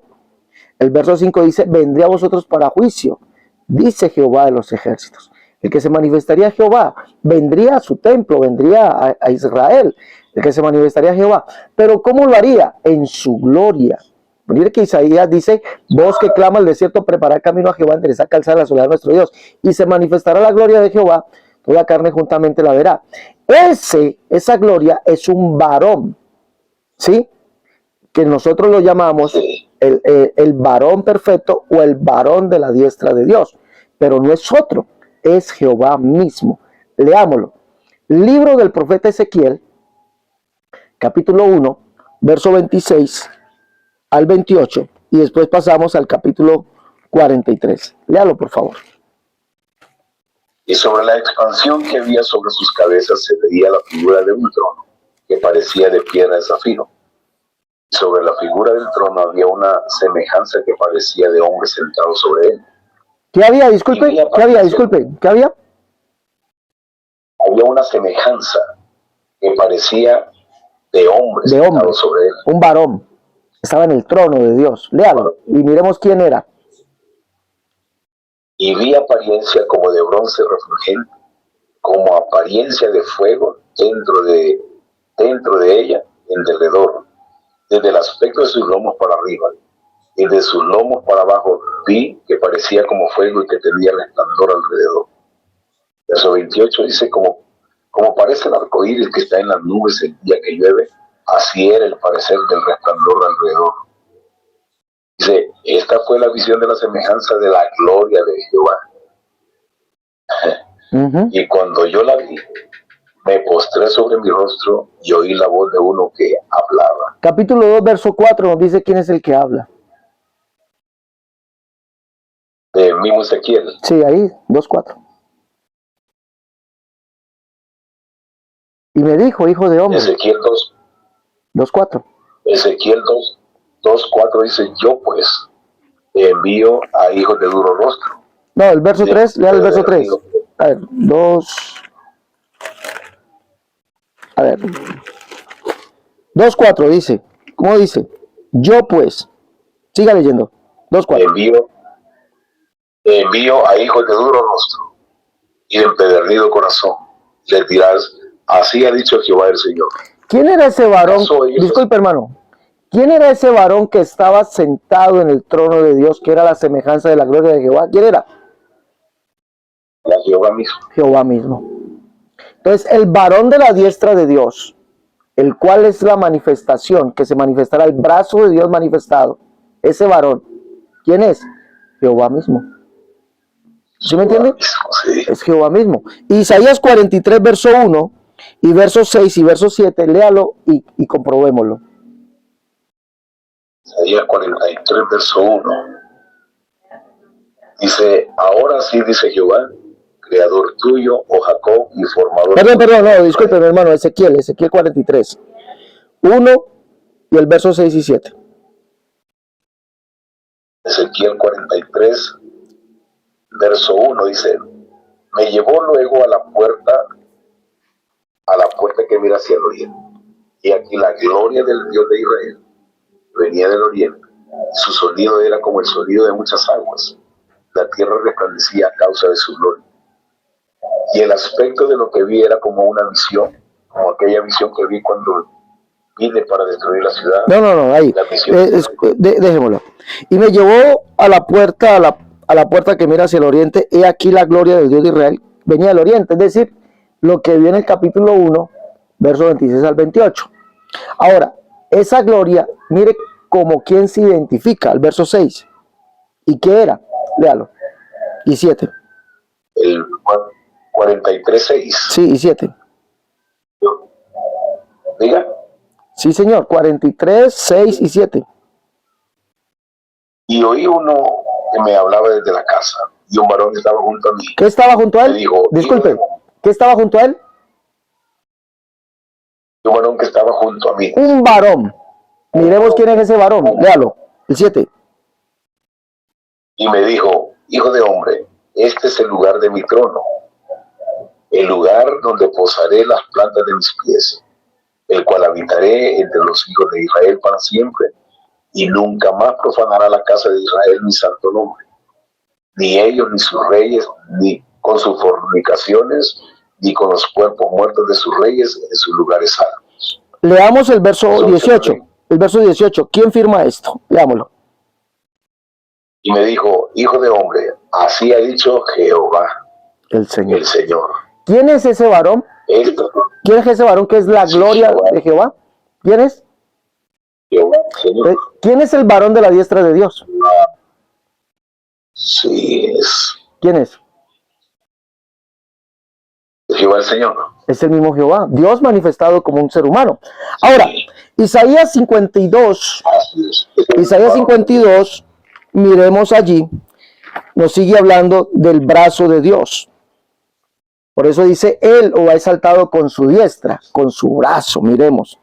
El verso 5 dice, vendré a vosotros para juicio, dice Jehová de los ejércitos. El que se manifestaría Jehová, vendría a su templo, vendría a Israel. El que se manifestaría Jehová. Pero ¿cómo lo haría? En su gloria. Mire que Isaías dice, voz que clama al desierto, preparad camino a Jehová, enderezad calzada la soledad de nuestro Dios. Y se manifestará la gloria de Jehová, toda carne juntamente la verá. Esa gloria es un varón, ¿sí? Que nosotros lo llamamos el varón perfecto o el varón de la diestra de Dios. Pero no es otro, es Jehová mismo. Leámoslo. Libro del profeta Ezequiel, capítulo 1, verso 26 al 28, y después pasamos al capítulo 43. Léalo, por favor. Y sobre la expansión que había sobre sus cabezas se veía la figura de un trono, que parecía de piedra de zafiro. Y sobre la figura del trono había una semejanza que parecía de hombre sentado sobre él. ¿Qué había? Disculpe, ¿qué había? Disculpe, ¿qué había? Había una semejanza que parecía de hombre sentado sobre él. Un varón. Estaba en el trono de Dios. Léalo y miremos quién era. Y vi apariencia como de bronce refulgente, como apariencia de fuego dentro de ella, en derredor. Desde el aspecto de sus lomos para arriba y de sus lomos para abajo vi que parecía como fuego y que tenía resplandor alrededor. Verso 28 dice, como Como parece el arco iris que está en las nubes el día que llueve, así era el parecer del resplandor alrededor. Dice, esta fue la visión de la semejanza de la gloria de Jehová. Y cuando yo la vi, me postré sobre mi rostro y oí la voz de uno que hablaba. Capítulo 2, verso 4 nos dice quién es el que habla. De mismo Ezequiel. Sí, ahí, 2:4. Y me dijo, hijo de hombre. Ezequiel 2:4. Ezequiel 2:4 dice, yo pues envío a hijos de duro rostro. No, el verso 3, lea el verso 3. A ver, 2:4 dice, ¿cómo dice? Yo pues, siga leyendo, 2:4. Envío a hijos de duro rostro y de empedernido corazón. Les dirás, así ha dicho Jehová el Señor. ¿Quién era ese varón? Disculpe, hermano. ¿Quién era ese varón que estaba sentado en el trono de Dios, que era la semejanza de la gloria de Jehová? ¿Quién era? Era Jehová mismo. Jehová mismo. Entonces, el varón de la diestra de Dios, el cual es la manifestación, que se manifestará el brazo de Dios manifestado, ese varón, ¿quién es? Jehová mismo. ¿Sí me entiende? Sí. Es Jehová mismo. Isaías 43, verso 1, y verso 6 y verso 7, léalo y comprobémoslo. Isaías 43, verso 1. Dice, ahora sí dice Jehová, creador tuyo, oh Jacob, y formador. Perdón, no, disculpe, mi hermano, Ezequiel 43, 1 y el verso 6 y 7. Ezequiel 43, verso 1 dice, me llevó luego a la puerta que mira hacia el oriente. Y aquí la gloria del Dios de Israel venía del oriente. Su sonido era como el sonido de muchas aguas. La tierra resplandecía a causa de su gloria. Y el aspecto de lo que vi era como una visión, como aquella visión que vi cuando vine para destruir la ciudad. No, ahí. Dejémoslo. Y me llevó a la puerta, a la puerta que mira hacia el oriente. He aquí la gloria del Dios de Israel venía del oriente. Es decir, lo que vi en el capítulo 1, verso 26 al 28. Ahora, esa gloria, mire como quien se identifica, el verso 6. ¿Y qué era? Léalo. Y 7. El 43:6. Sí, y 7. Diga. Sí, señor, 43, 6 y 7. Y oí uno que me hablaba desde la casa, y un varón que estaba junto a mí. ¿Qué estaba junto a él? Me dijo, disculpe, ¿qué estaba junto a él? Un varón que estaba junto a mí. Un varón. Miremos quién es ese varón. Léalo, el 7. Y me dijo, hijo de hombre, este es el lugar de mi trono, el lugar donde posaré las plantas de mis pies, el cual habitaré entre los hijos de Israel para siempre, y nunca más profanará la casa de Israel mi santo nombre, ni ellos, ni sus reyes, ni con sus fornicaciones, ni con los cuerpos muertos de sus reyes en sus lugares santos. Leamos el verso 18. El verso 18. ¿Quién firma esto? Leámoslo. Y me dijo, hijo de hombre, así ha dicho Jehová, el Señor. El Señor. ¿Quién es ese varón? ¿Quién es ese varón que es la gloria de Jehová? ¿Quién es? Jehová, Señor. ¿Quién es el varón de la diestra de Dios? Sí, es. ¿Quién es? Jehová el Señor. Es el mismo Jehová, Dios manifestado como un ser humano. Ahora, Isaías 52, miremos allí, nos sigue hablando del brazo de Dios. Por eso dice, él o ha exaltado con su diestra, con su brazo, miremos.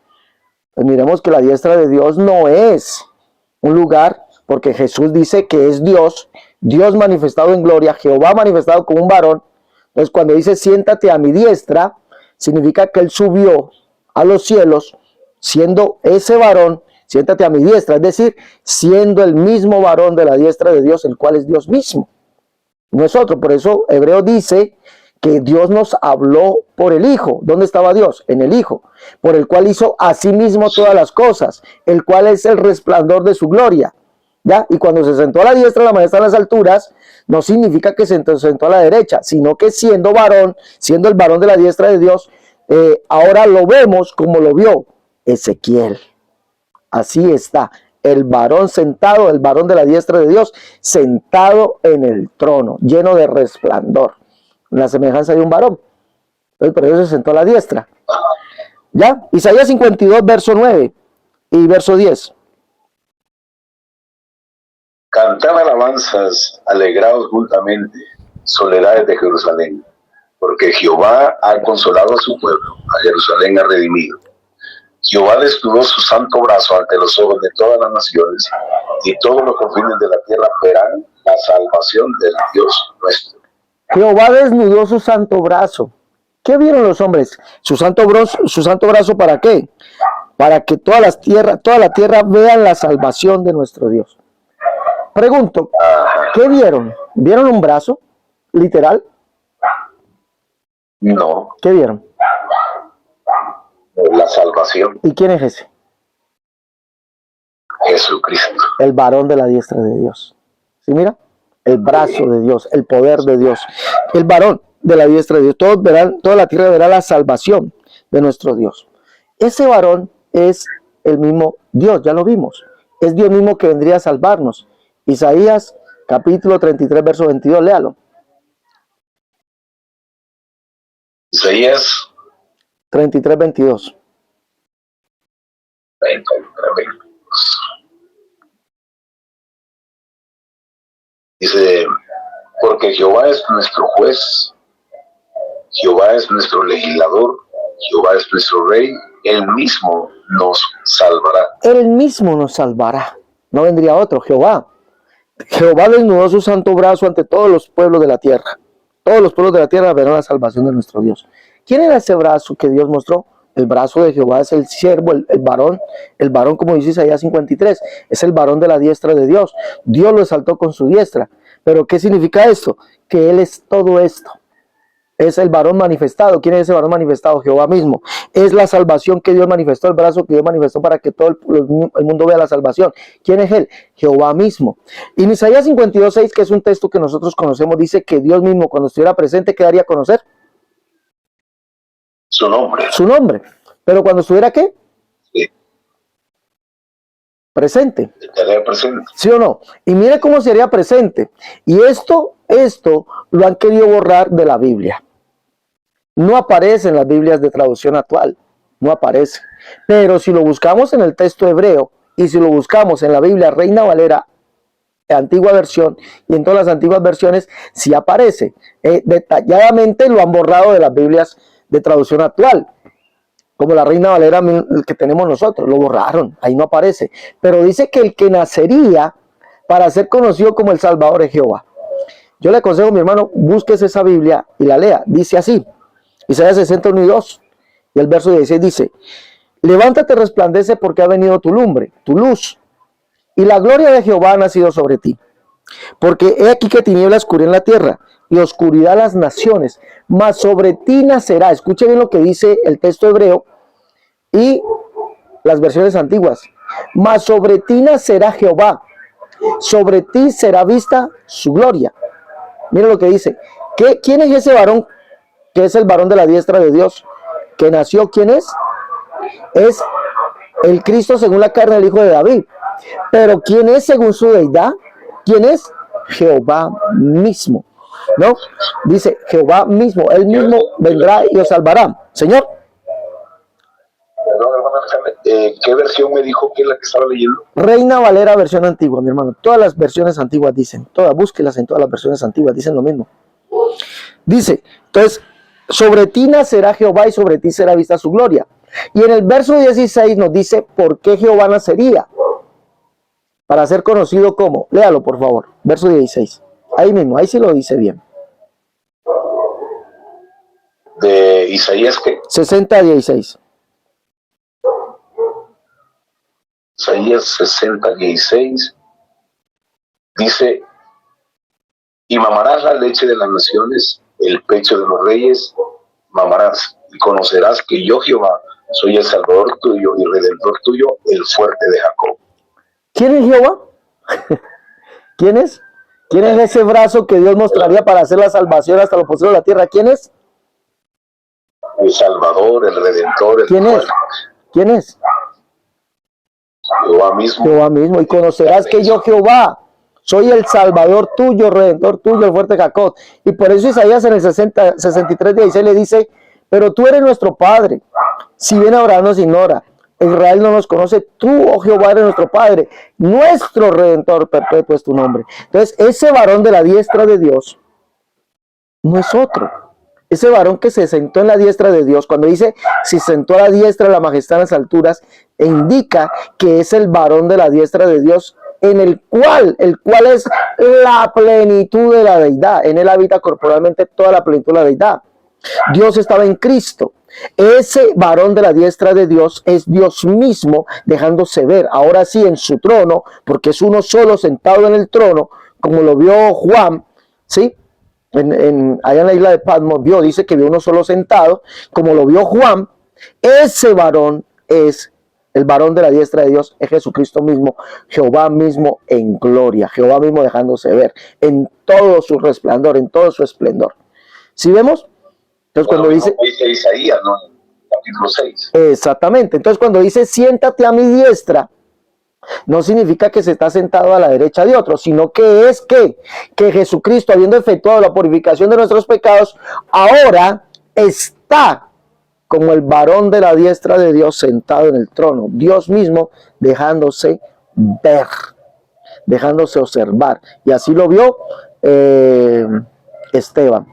Pues miremos que la diestra de Dios no es un lugar, porque Jesús dice que es Dios, Dios manifestado en gloria, Jehová manifestado como un varón. Entonces cuando dice siéntate a mi diestra, significa que él subió a los cielos, siendo ese varón, siéntate a mi diestra, es decir, siendo el mismo varón de la diestra de Dios, el cual es Dios mismo. No es otro, por eso Hebreo dice que Dios nos habló por el Hijo. ¿Dónde estaba Dios? En el Hijo, por el cual hizo a sí mismo todas las cosas, el cual es el resplandor de su gloria. ¿Ya? Y cuando se sentó a la diestra, la majestad en las alturas, no significa que se sentó a la derecha, sino que siendo varón, siendo el varón de la diestra de Dios, ahora lo vemos como lo vio Ezequiel. Así está el varón sentado, el varón de la diestra de Dios, sentado en el trono, lleno de resplandor, en la semejanza de un varón. Entonces, por eso se sentó a la diestra. ¿Ya? Isaías 52, verso 9 y verso 10. Cantad alabanzas, alegraos juntamente, soledades de Jerusalén, porque Jehová ha consolado a su pueblo, a Jerusalén ha redimido. Jehová desnudó su santo brazo ante los ojos de todas las naciones, y todos los confines de la tierra verán la salvación del Dios nuestro. Jehová desnudó su santo brazo. ¿Qué vieron los hombres? Su santo brazo, ¿para qué? Para que toda la tierra vean la salvación de nuestro Dios. Pregunto, ¿qué vieron? ¿Vieron un brazo? ¿Literal? No. ¿Qué vieron? La salvación. ¿Y quién es ese? Jesucristo. El varón de la diestra de Dios. ¿Sí, mira? El brazo de Dios, el poder de Dios. El varón de la diestra de Dios. Toda la tierra verá la salvación de nuestro Dios. Ese varón es el mismo Dios, ya lo vimos. Es Dios mismo que vendría a salvarnos. Isaías capítulo 33, verso 22, léalo. Isaías 33, 22. 22. Dice, porque Jehová es nuestro juez, Jehová es nuestro legislador, Jehová es nuestro rey, él mismo nos salvará. Él mismo nos salvará. No vendría otro, Jehová. Jehová desnudó su santo brazo ante todos los pueblos de la tierra. Todos los pueblos de la tierra verán la salvación de nuestro Dios. ¿Quién era ese brazo que Dios mostró? El brazo de Jehová es el siervo, el varón, como dice Isaías 53, es el varón de la diestra de Dios. Dios lo exaltó con su diestra. ¿Pero qué significa esto? Que Él es todo esto. Es el varón manifestado. ¿Quién es ese varón manifestado? Jehová mismo. Es la salvación que Dios manifestó, el brazo que Dios manifestó para que todo el mundo vea la salvación. ¿Quién es Él? Jehová mismo. Y en Isaías 52, 6, que es un texto que nosotros conocemos, dice que Dios mismo, cuando estuviera presente, ¿qué daría a conocer? Su nombre. Su nombre. Pero cuando estuviera, ¿qué? Sí. Presente. Estaría presente. ¿Sí o no? Y mire cómo sería presente. Y esto lo han querido borrar de la Biblia. No aparece en las Biblias de traducción actual. No aparece. Pero si lo buscamos en el texto hebreo y si lo buscamos en la Biblia Reina Valera, antigua versión, y en todas las antiguas versiones, sí aparece. Detalladamente lo han borrado de las Biblias de traducción actual. Como la Reina Valera, el que tenemos nosotros, lo borraron, ahí no aparece. Pero dice que el que nacería para ser conocido como el Salvador es Jehová. Yo le aconsejo, mi hermano, búsquese esa Biblia y la lea. Dice así, Isaías 61 y 2, y el verso 16 dice, levántate, resplandece porque ha venido tu lumbre, tu luz, y la gloria de Jehová ha nacido sobre ti. Porque he aquí que tinieblas cubren la tierra, y oscuridad las naciones, mas sobre ti nacerá. Escuche bien lo que dice el texto hebreo y las versiones antiguas. Mas sobre ti nacerá Jehová, sobre ti será vista su gloria. Mira lo que dice. ¿Quién es ese varón que es el varón de la diestra de Dios? Que nació, ¿quién es? Es el Cristo según la carne, el hijo de David. Pero ¿quién es según su deidad? ¿Quién es? Jehová mismo. ¿No? Dice Jehová mismo, él mismo vendrá y os salvará. Señor. Perdón, hermano, ¿qué versión me dijo que es la que estaba leyendo? Reina Valera, versión antigua, mi hermano. Todas las versiones antiguas dicen, búsquelas en todas las versiones antiguas, dicen lo mismo. Dice, entonces, sobre ti nacerá Jehová y sobre ti será vista su gloria. Y en el verso 16 nos dice, ¿por qué Jehová nacería? Para ser conocido como, léalo por favor, verso 16. Ahí mismo, ahí sí lo dice bien. De Isaías, ¿qué? 60:16. Isaías 60:16 dice, y mamarás la leche de las naciones, el pecho de los reyes mamarás, y conocerás que yo Jehová soy el Salvador tuyo y Redentor tuyo, el fuerte de Jacob. ¿Quién es Jehová? ¿Quién es? ¿Quién es ese brazo que Dios mostraría para hacer la salvación hasta lo posible de la tierra? ¿Quién es? el Salvador, el Redentor, el ¿Quién es? ¿Quién es? Jehová mismo. Jehová mismo. Y conocerás que yo, Jehová, soy el Salvador tuyo, Redentor tuyo, el fuerte Jacob. Y por eso Isaías en el 63:16 le dice, pero tú eres nuestro Padre. Si bien Abraham nos ignora, Israel no nos conoce, tú, oh Jehová, eres nuestro Padre, nuestro Redentor perpetuo es tu nombre. Entonces, ese varón de la diestra de Dios no es otro. Ese varón que se sentó en la diestra de Dios, cuando dice si sentó a la diestra de la majestad en las alturas, indica que es el varón de la diestra de Dios, el cual es la plenitud de la deidad. En él habita corporalmente toda la plenitud de la deidad. Dios estaba en Cristo. Ese varón de la diestra de Dios es Dios mismo dejándose ver, ahora sí en su trono, porque es uno solo sentado en el trono, como lo vio Juan, ¿sí? Allá en la isla de Patmos dice que vio uno solo sentado, como lo vio Juan. Ese varón es el varón de la diestra de Dios, es Jesucristo mismo, Jehová mismo en gloria, Jehová mismo dejándose ver en todo su resplandor, en todo su esplendor. ¿Sí vemos? Entonces cuando dice Isaías, ¿no? Capítulo 6. Exactamente. Entonces cuando dice siéntate a mi diestra, no significa que se está sentado a la derecha de otro, sino que es que Jesucristo, habiendo efectuado la purificación de nuestros pecados, ahora está como el varón de la diestra de Dios sentado en el trono. Dios mismo dejándose ver, dejándose observar. Y así lo vio Esteban.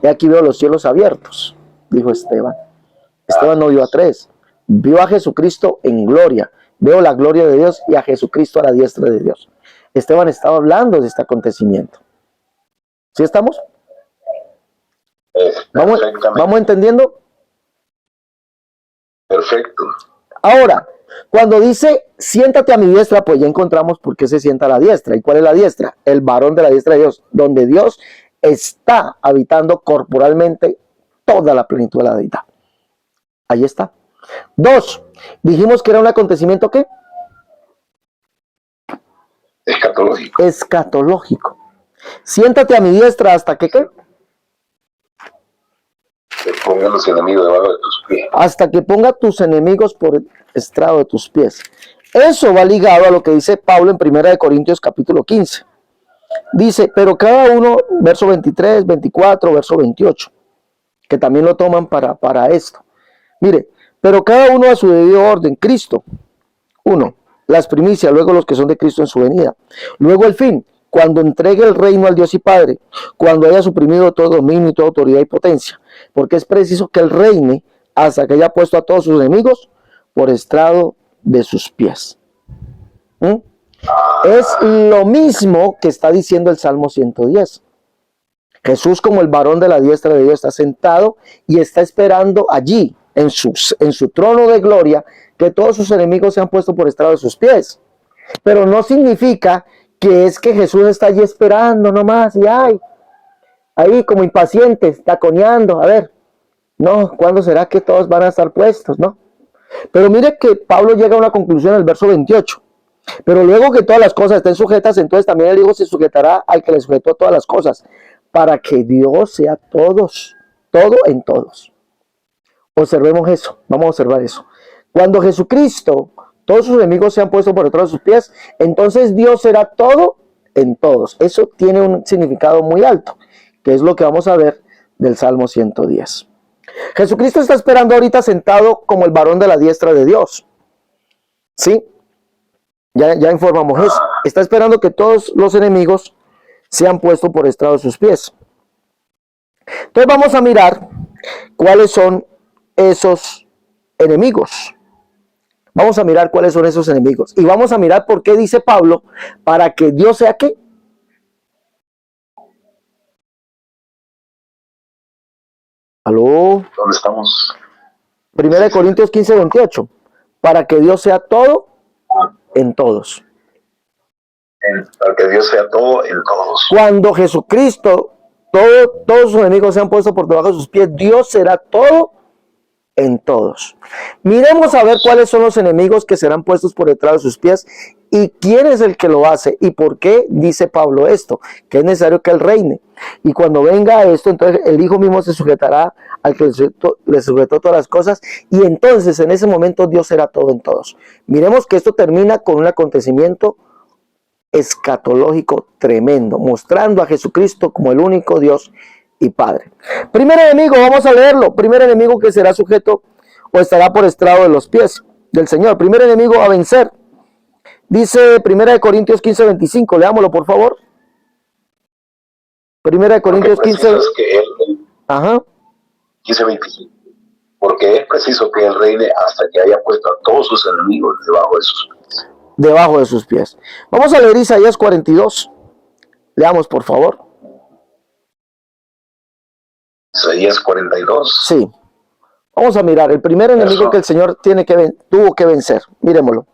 Y aquí veo los cielos abiertos, dijo Esteban. Esteban no vio a tres, vio a Jesucristo en gloria. Veo la gloria de Dios y a Jesucristo a la diestra de Dios. Esteban estaba hablando de este acontecimiento. ¿Sí estamos? ¿Vamos entendiendo? Perfecto. Ahora, cuando dice siéntate a mi diestra, pues ya encontramos por qué se sienta a la diestra. ¿Y cuál es la diestra? El varón de la diestra de Dios, donde Dios está habitando corporalmente toda la plenitud de la deidad. Ahí está. 2. Dijimos que era un acontecimiento ¿qué? Escatológico. Escatológico. Siéntate a mi diestra hasta que ¿qué? Que ponga los enemigos debajo de tus pies. Hasta que ponga tus enemigos por el estrado de tus pies. Eso va ligado a lo que dice Pablo en 1 Corintios capítulo 15. Dice, pero cada uno, verso 23, 24, verso 28, que también lo toman para esto. Mire, pero cada uno a su debido orden. Cristo, 1, las primicias, luego los que son de Cristo en su venida. Luego el fin, cuando entregue el reino al Dios y Padre, cuando haya suprimido todo dominio y toda autoridad y potencia, porque es preciso que Él reine hasta que haya puesto a todos sus enemigos por estrado de sus pies. Es lo mismo que está diciendo el Salmo 110. Jesús, como el varón de la diestra de Dios, está sentado y está esperando allí, en su trono de gloria, que todos sus enemigos sean puestos por estrado de sus pies. Pero no significa que es que Jesús está allí esperando nomás y ahí como impaciente, taconeando, a ver, no, ¿cuándo será que todos van a estar puestos? No. Pero mire que Pablo llega a una conclusión en el verso 28. Pero luego que todas las cosas estén sujetas, entonces también el Hijo se sujetará al que le sujetó todas las cosas, para que Dios sea todos, todo en todos. Observemos eso, vamos a observar eso. Cuando Jesucristo, todos sus enemigos se han puesto por detrás de sus pies, entonces Dios será todo en todos. Eso tiene un significado muy alto, que es lo que vamos a ver del Salmo 110. Jesucristo está esperando ahorita sentado como el varón de la diestra de Dios. ¿Sí? Ya informamos eso. Está esperando que todos los enemigos sean puestos por estrado de sus pies. Entonces vamos a mirar cuáles son esos enemigos. Vamos a mirar cuáles son esos enemigos. Y vamos a mirar por qué dice Pablo, para que Dios sea ¿qué? ¿Aló? ¿Dónde estamos? 1 Corintios 15, 28. Para que Dios sea todo en todos. Para que Dios sea todo en todos. Cuando Jesucristo, todos sus enemigos se han puesto por debajo de sus pies, Dios será todo en todos. Miremos a ver cuáles son los enemigos que serán puestos por detrás de sus pies y quién es el que lo hace y por qué dice Pablo esto, que es necesario que él reine. Y cuando venga esto, entonces el Hijo mismo se sujetará al que le sujetó todas las cosas y entonces en ese momento Dios será todo en todos. Miremos que esto termina con un acontecimiento escatológico tremendo, mostrando a Jesucristo como el único Dios y Padre. Primer enemigo, vamos a leerlo. Primer enemigo que será sujeto o estará por estrado de los pies del Señor. Primer enemigo a vencer. Dice 1 Corintios 15:25. Leámoslo, por favor. 1 Corintios 15. Ajá. 15:25. Porque es preciso que él reine hasta que haya puesto a todos sus enemigos debajo de sus pies. Debajo de sus pies. Vamos a leer Isaías 42. Leamos, por favor. Isaías 42. Sí. Vamos a mirar el primer enemigo que el Señor tuvo que vencer. Miremoslo.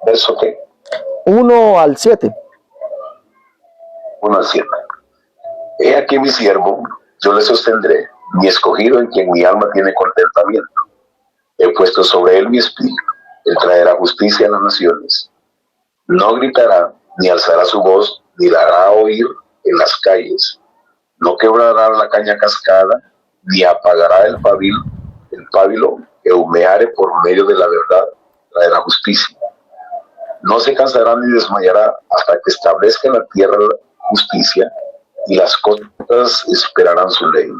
¿Verso qué? 1 al 7. 1 al 7. He aquí mi siervo, yo le sostendré, mi escogido en quien mi alma tiene contentamiento. He puesto sobre él mi espíritu, él traerá justicia a las naciones. No gritará, ni alzará su voz, ni la hará oír en las calles. No quebrará la caña cascada, ni apagará el pábilo que humeare por medio de la verdad, traerá justicia. No se cansará ni desmayará hasta que establezca en la tierra justicia, y las costas esperarán su ley.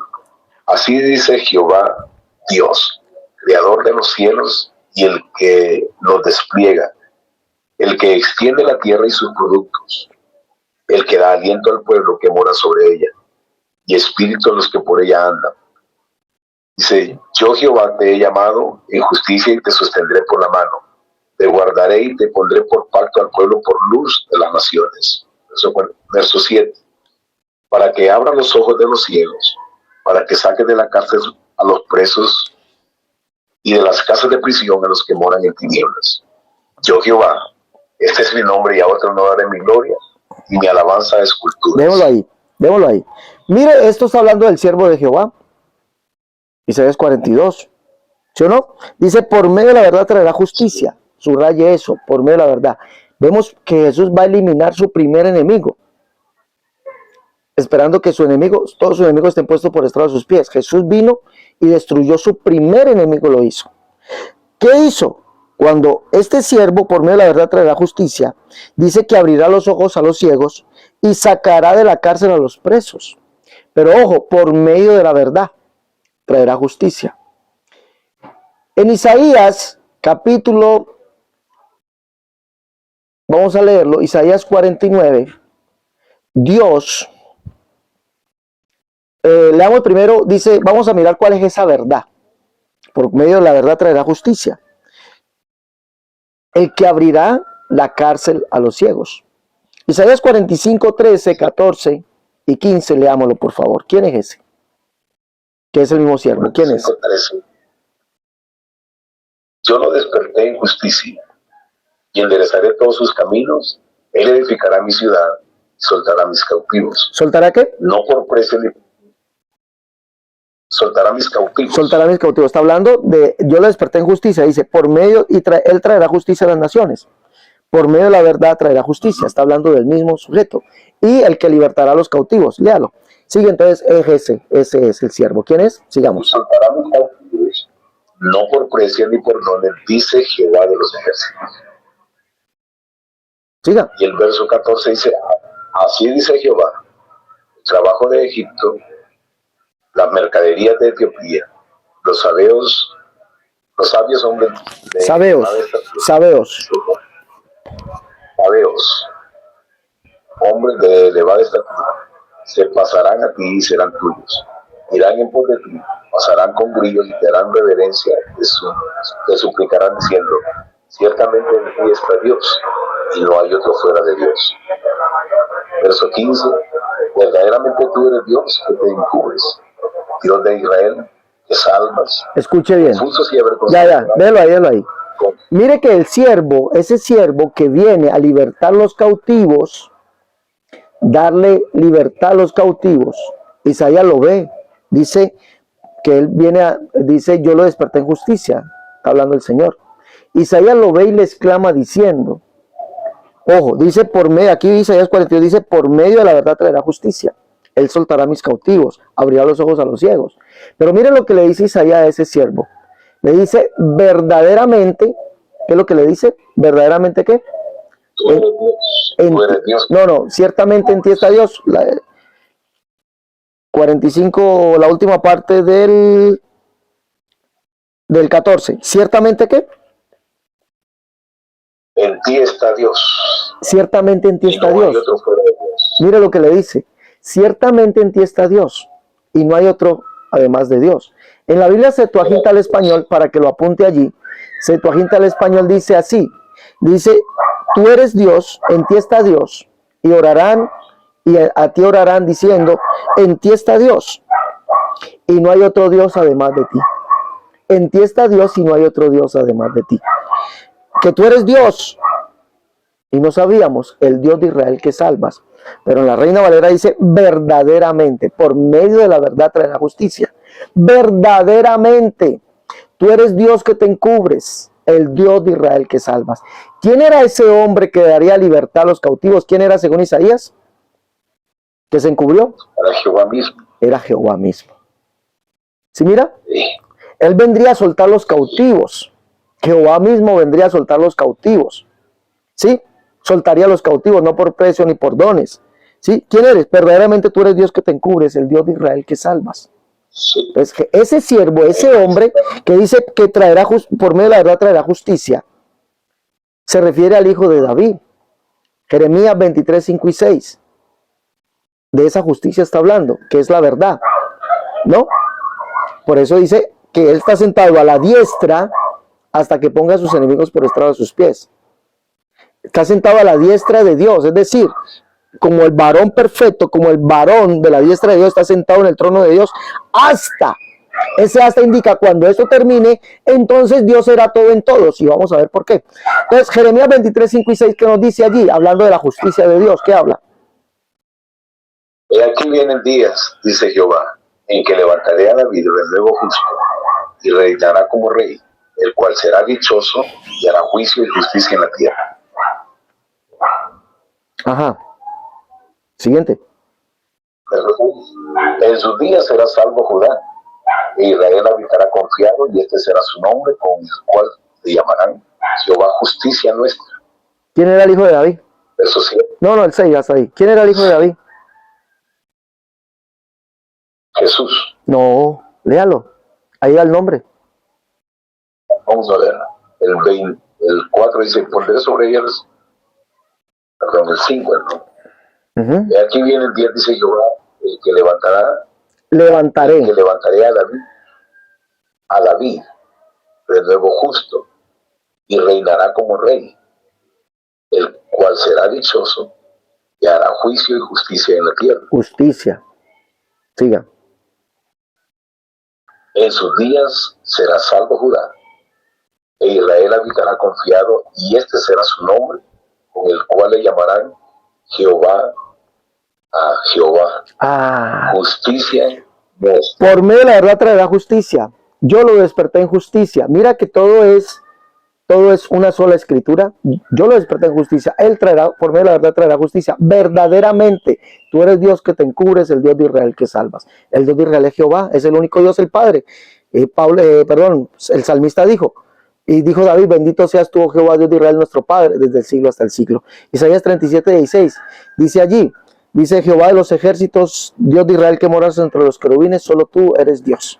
Así dice Jehová, Dios, creador de los cielos y el que los despliega, el que extiende la tierra y sus productos, el que da aliento al pueblo que mora sobre ella, y espíritu a los que por ella andan. Dice, yo Jehová te he llamado en justicia y te sostendré por la mano. Te guardaré y te pondré por pacto al pueblo, por luz de las naciones. Verso 7. Para que abra los ojos de los ciegos, para que saque de la cárcel a los presos y de las casas de prisión a los que moran en tinieblas. Yo Jehová, este es mi nombre y a otro no daré mi gloria y mi alabanza a esculturas. Démoslo ahí. Mire, esto está hablando del siervo de Jehová. Isaías 42. ¿Sí o no? Dice, por medio de la verdad traerá justicia. Subraye eso, por medio de la verdad. Vemos que Jesús va a eliminar su primer enemigo, esperando que todos sus enemigos estén puestos por estrado de sus pies. Jesús vino y destruyó su primer enemigo, lo hizo. ¿Qué hizo? Cuando este siervo, por medio de la verdad, traerá justicia, dice que abrirá los ojos a los ciegos y sacará de la cárcel a los presos. Pero ojo, por medio de la verdad traerá justicia. En Isaías, capítulo, vamos a leerlo, Isaías 49, Dios, leamos primero, dice, vamos a mirar cuál es esa verdad. Por medio de la verdad traerá justicia. El que abrirá la cárcel a los ciegos. Isaías 45, 13, 14 y 15, leámoslo por favor. ¿Quién es ese? Que es el mismo siervo. ¿Quién es? 13. Yo lo desperté en justicia y enderezaré todos sus caminos. Él edificará mi ciudad y soltará mis cautivos. ¿Soltará qué? No por precio ni... Soltará mis cautivos. Soltará mis cautivos. Está hablando de, yo lo desperté en justicia, dice, por medio, él traerá justicia a las naciones. Por medio de la verdad traerá justicia. Está hablando del mismo sujeto. Y el que libertará a los cautivos. Léalo. Sigue entonces, ese es el siervo. ¿Quién es? Sigamos. Soltará mis cautivos, no por precio ni por dones, dice Jehová de los ejércitos. Siga. Y el verso 14 dice, así dice Jehová, el trabajo de Egipto, las mercaderías de Etiopía, los sabios hombres de Sabeos, hombres de elevada estatura, se pasarán a ti y serán tuyos. Irán en pos de ti, pasarán con brillos y te harán reverencia, te suplicarán diciendo, ciertamente en ti está Dios, y no hay otro fuera de Dios. Verso 15, verdaderamente tú eres Dios que te encubres, Dios de Israel, que salvas. Escuche bien. Ya, véalo ahí. Mire que el siervo, ese siervo que viene a libertar los cautivos, darle libertad a los cautivos, Isaías lo ve, dice, que él dice, yo lo desperté en justicia, está hablando el Señor. Isaías lo ve y le exclama diciendo, ojo, dice por medio, aquí Isaías 42 dice, por medio de la verdad traerá justicia. Él soltará a mis cautivos, abrirá los ojos a los ciegos. Pero miren lo que le dice Isaías a ese siervo. Le dice, verdaderamente, ¿qué es lo que le dice? ¿Verdaderamente qué? Ciertamente en ti está Dios. 45, la última parte del 14. ¿Ciertamente qué? En ti está Dios. Ciertamente en ti está Dios. Mira lo que le dice. Ciertamente en ti está Dios. Y no hay otro además de Dios. En la Biblia Septuaginta al español, para que lo apunte allí, Septuaginta al español dice así. Dice, tú eres Dios, en ti está Dios. Y orarán, y a ti orarán diciendo, en ti está Dios. Y no hay otro Dios además de ti. En ti está Dios y no hay otro Dios además de ti. Que tú eres Dios. Y no sabíamos, el Dios de Israel que salvas. Pero en la Reina Valera dice, verdaderamente, por medio de la verdad traerá justicia. Verdaderamente, tú eres Dios que te encubres, el Dios de Israel que salvas. ¿Quién era ese hombre que daría libertad a los cautivos? ¿Quién era según Isaías? ¿Que se encubrió? Era Jehová mismo. Era Jehová mismo. ¿Sí mira? Sí. Él vendría a soltar los cautivos. Jehová mismo vendría a soltar los cautivos. ¿Sí? Soltaría a los cautivos, no por precio ni por dones. ¿Sí? ¿Quién eres? Verdaderamente tú eres Dios que te encubres, el Dios de Israel que salvas. Sí. Entonces, ese siervo, ese hombre que dice que traerá por medio de la verdad traerá justicia, se refiere al hijo de David. Jeremías 23, 5 y 6. De esa justicia está hablando, que es la verdad. ¿No? Por eso dice que él está sentado a la diestra hasta que ponga a sus enemigos por estrado de sus pies. Está sentado a la diestra de Dios, es decir, como el varón perfecto, como el varón de la diestra de Dios está sentado en el trono de Dios, ese hasta indica cuando esto termine, entonces Dios será todo en todos, y vamos a ver por qué. Entonces, Jeremías 23, 5 y 6, ¿qué nos dice allí? Hablando de la justicia de Dios, ¿qué habla? He aquí vienen días, dice Jehová, en que levantaré a David el nuevo justo, y reinará como rey, el cual será dichoso y hará juicio y justicia en la tierra. Ajá. Siguiente. En sus días será salvo Judá, e Israel habitará confiado, y este será su nombre, con el cual le llamarán Jehová justicia nuestra. ¿Quién era el hijo de David? Verso 7. No, el 6, hasta ahí. ¿Quién era el hijo de David? Jesús. No, léalo. Ahí da el nombre. Vamos a ver. El 4 dice, pondré sobre ellos, perdón, el 5, ¿no? Y aquí viene el 10, dice Jehová, el que levantaré a David, el nuevo justo, y reinará como rey, el cual será dichoso y hará juicio y justicia en la tierra. Justicia. Siga. En sus días será salvo Judá, e Israel habitará confiado, y este será su nombre, con el cual le llamarán Jehová a Jehová. Justicia. Por medio de la verdad traerá justicia. Yo lo desperté en justicia. Mira que todo es una sola escritura. Yo lo desperté en justicia. Él traerá, por medio de la verdad traerá justicia. Verdaderamente, tú eres Dios que te encubres, el Dios de Israel que salvas. El Dios de Israel es Jehová, es el único Dios, el Padre. El salmista dijo, y dijo David, bendito seas tú, oh Jehová, Dios de Israel, nuestro Padre, desde el siglo hasta el siglo. Isaías 37, 16, dice allí, dice Jehová de los ejércitos, Dios de Israel que moras entre los querubines, solo tú eres Dios.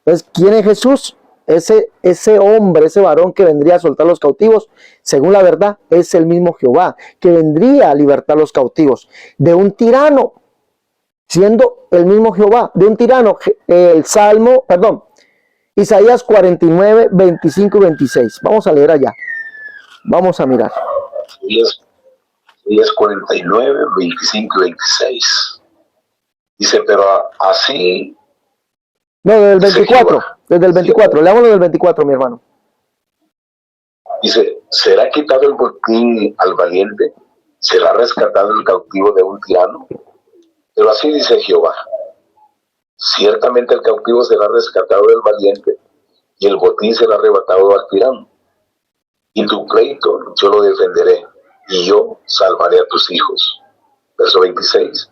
Entonces, ¿quién es Jesús? Ese hombre, ese varón que vendría a soltar los cautivos, según la verdad, es el mismo Jehová, que vendría a libertar los cautivos de un tirano, siendo el mismo Jehová, de un tirano. Isaías 49, 25 y 26. Vamos a leer allá. Vamos a mirar. Isaías 49, 25 y 26. Dice, pero así... No, desde el 24. Desde el 24. Leámoslo del 24, mi hermano. Dice, ¿será quitado el botín al valiente? ¿Será rescatado el cautivo de un tirano? Pero así dice Jehová, Ciertamente el cautivo será rescatado del valiente, y el botín será arrebatado al tirano. Y tu pleito yo lo defenderé, y yo salvaré a tus hijos. Verso 26.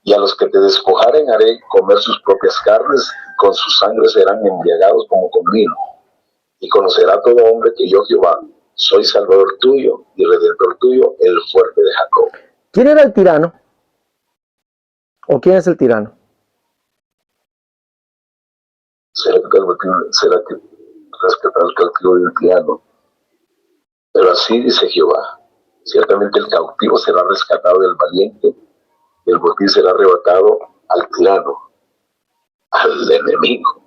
Y a los que te despojaren haré comer sus propias carnes, y con su sangre serán embriagados como con vino. Y conocerá todo hombre que yo, Jehová, soy salvador tuyo y redentor tuyo, el fuerte de Jacob. ¿Quién era el tirano? ¿O quién es el tirano? ¿Será que rescatar el cautivo del tirano? Pero así dice Jehová: ciertamente el cautivo será rescatado del valiente, y el botín será arrebatado al tirano, al enemigo.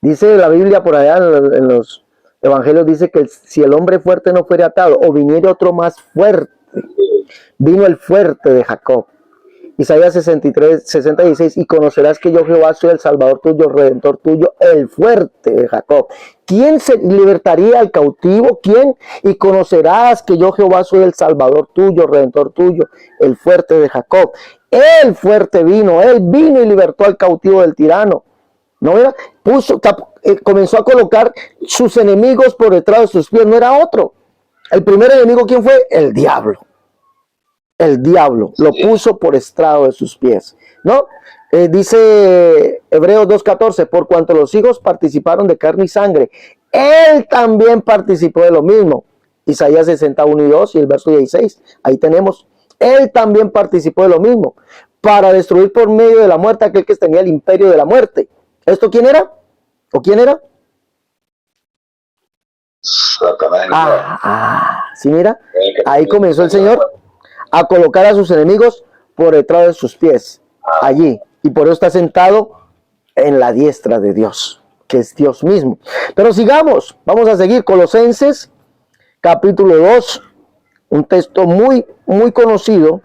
Dice la Biblia por allá en los evangelios, dice que si el hombre fuerte no fuera atado, o viniera otro más fuerte, vino el fuerte de Jacob. Isaías 66, y conocerás que yo Jehová soy el salvador tuyo, redentor tuyo, el fuerte de Jacob. ¿Quién se libertaría al cautivo? ¿Quién? Y conocerás que yo Jehová soy el salvador tuyo, redentor tuyo, el fuerte de Jacob. El fuerte vino, él vino y libertó al cautivo del tirano. ¿No era? Comenzó a colocar sus enemigos por detrás de sus pies, no era otro. El primer enemigo, ¿quién fue? El diablo. El diablo lo puso por estrado de sus pies, ¿no? Dice Hebreos 2:14, por cuanto los hijos participaron de carne y sangre, él también participó de lo mismo. Isaías 61:2 y el verso 16, ahí tenemos, él también participó de lo mismo, para destruir por medio de la muerte aquel que tenía el imperio de la muerte. ¿Esto quién era? ¿O quién era? Satanás. Sí, mira, ahí comenzó el Señor a colocar a sus enemigos por detrás de sus pies, allí, y por eso está sentado en la diestra de Dios, que es Dios mismo. Pero sigamos, vamos a seguir. Colosenses capítulo 2, un texto muy conocido,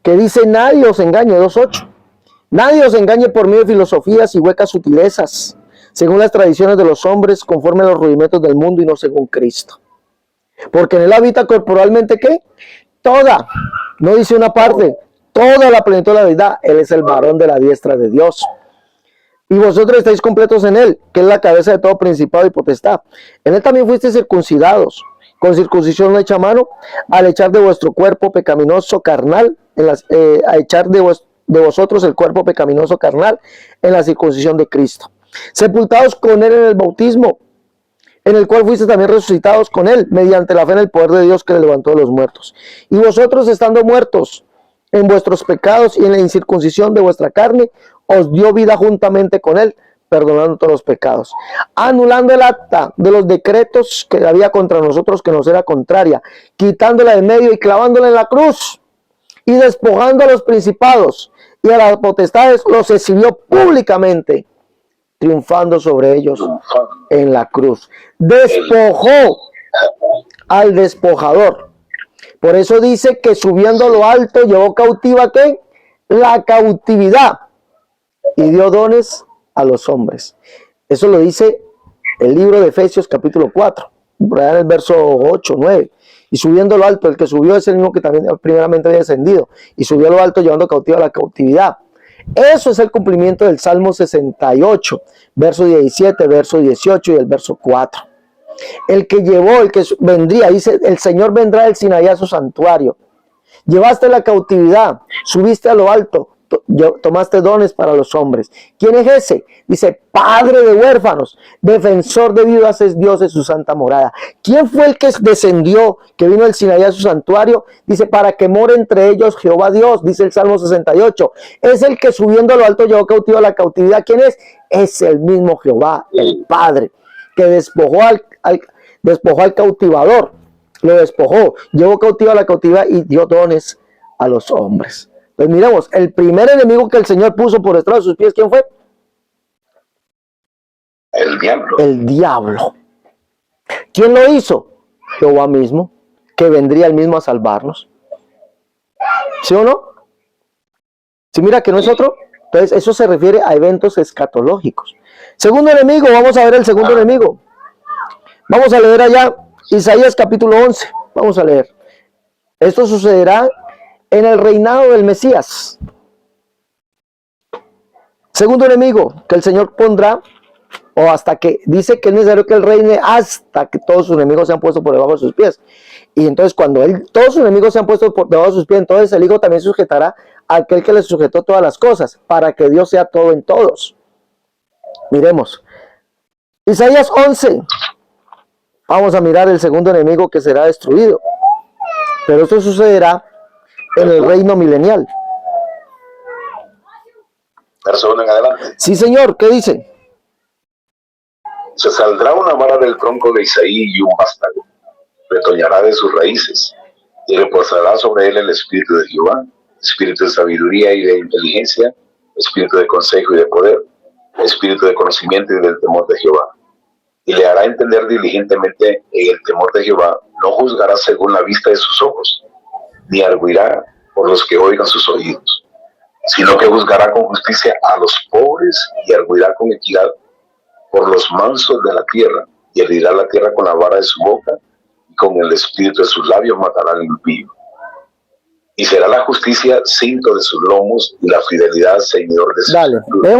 que dice: nadie os engañe, 2:8, nadie os engañe por medio de filosofías y huecas sutilezas, según las tradiciones de los hombres, conforme a los rudimentos del mundo y no según Cristo. Porque en él habita corporalmente, ¿qué? Toda, no dice una parte, toda la plenitud de la deidad. Él es el varón de la diestra de Dios. Y vosotros estáis completos en él, que es la cabeza de todo principado y potestad. En él también fuisteis circuncidados, con circuncisión hecha a mano, al echar de vuestro cuerpo pecaminoso carnal, a echar de vosotros el cuerpo pecaminoso carnal en la circuncisión de Cristo. Sepultados con él en el bautismo, en el cual fuiste también resucitados con él, mediante la fe en el poder de Dios que le levantó de los muertos. Y vosotros, estando muertos en vuestros pecados y en la incircuncisión de vuestra carne, os dio vida juntamente con él, perdonando todos los pecados, anulando el acta de los decretos que había contra nosotros, que nos era contraria, quitándola de medio y clavándola en la cruz, y despojando a los principados y a las potestades, los exhibió públicamente, triunfando sobre ellos en la cruz. Despojó al despojador. Por eso dice que subiendo a lo alto llevó cautiva, ¿qué? La cautividad, y dio dones a los hombres. Eso lo dice el libro de Efesios capítulo 4, por allá en el verso 8, 9. Y subiendo a lo alto, el que subió es el mismo que también primeramente había descendido, y subió a lo alto llevando cautiva la cautividad. Eso es el cumplimiento del Salmo 68, verso 17, verso 18 y el verso 4. El que llevó, el que vendría, dice: el Señor vendrá del Sinaí a su santuario. Llevaste la cautividad, subiste a lo alto, tomaste dones para los hombres. ¿Quién es ese? Dice: Padre de huérfanos, defensor de viudas es Dios de su santa morada. ¿Quién fue el que descendió, que vino del Sinaí a su santuario? Dice: para que more entre ellos Jehová Dios, dice el Salmo 68. Es el que subiendo a lo alto llevó cautivo la cautividad. ¿Quién es? Es el mismo Jehová, el Padre, que despojó al cautivador. Lo despojó, llevó cautivo a la cautividad y dio dones a los hombres. Pues miremos, el primer enemigo que el Señor puso por detrás de sus pies, ¿quién fue? El diablo. El diablo. ¿Quién lo hizo? Jehová mismo, que vendría él mismo a salvarnos. ¿Sí o no? ¿Sí mira que no es otro? Entonces eso se refiere a eventos escatológicos. Segundo enemigo, vamos a ver el segundo enemigo. Vamos a leer allá Isaías capítulo 11. Vamos a leer. Esto sucederá en el reinado del Mesías. Segundo enemigo que el Señor pondrá, o hasta que dice que es necesario que él reine hasta que todos sus enemigos sean puestos por debajo de sus pies. Y entonces cuando todos sus enemigos sean puestos por debajo de sus pies, entonces el Hijo también sujetará a aquel que le sujetó todas las cosas, para que Dios sea todo en todos. Miremos. Isaías 11. Vamos a mirar el segundo enemigo que será destruido. Pero esto sucederá en el reino milenial. Verso 1 en adelante. Sí, Señor, ¿qué dice? Se saldrá una vara del tronco de Isaí y un vástago, retoñará de sus raíces, y reposará sobre él el espíritu de Jehová, espíritu de sabiduría y de inteligencia, espíritu de consejo y de poder, espíritu de conocimiento y del temor de Jehová. Y le hará entender diligentemente en el temor de Jehová, no juzgará según la vista de sus ojos, ni arguirá por los que oigan sus oídos, sino que juzgará con justicia a los pobres y arguirá con equidad por los mansos de la tierra, y herirá la tierra con la vara de su boca, y con el espíritu de sus labios matará al impío. Y será la justicia cinto de sus lomos, y la fidelidad señor de sus Dale, cinturas.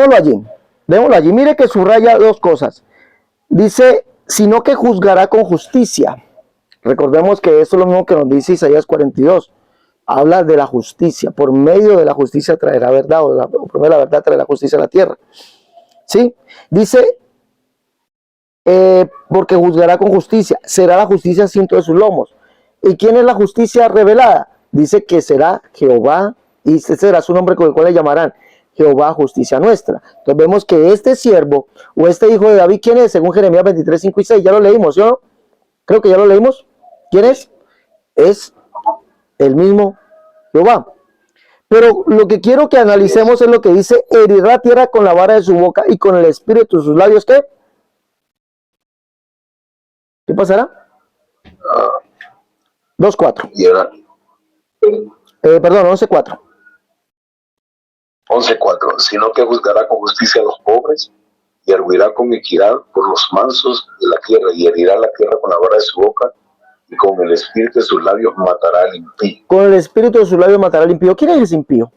démoslo allí. Mire que subraya dos cosas. Dice, sino que juzgará con justicia. Recordemos que esto es lo mismo que nos dice Isaías 42. Habla de la justicia. Por medio de la justicia traerá verdad, o por medio de la verdad traerá justicia a la tierra. ¿Sí? Dice, porque juzgará con justicia. Será la justicia cinto de sus lomos. ¿Y quién es la justicia revelada? Dice que será Jehová, y este será su nombre con el cual le llamarán Jehová, justicia nuestra. Entonces vemos que este siervo, o este hijo de David, ¿quién es? Según Jeremías 23, 5 y 6, ya lo leímos, ¿sí o no? Creo que ya lo leímos. ¿Quién es? Es el mismo Jehová. Pero lo que quiero que analicemos es lo que dice, herirá la tierra con la vara de su boca y con el espíritu de sus labios, ¿qué? ¿Qué pasará? 2:4. Y ahora, Perdón, 11:4. 11:4, sino que juzgará con justicia a los pobres, y arguirá con equidad por los mansos de la tierra, y herirá la tierra con la vara de su boca, y con el espíritu de sus labios matará al impío. Con el espíritu de sus labios matará al impío. ¿Quién es ese impío?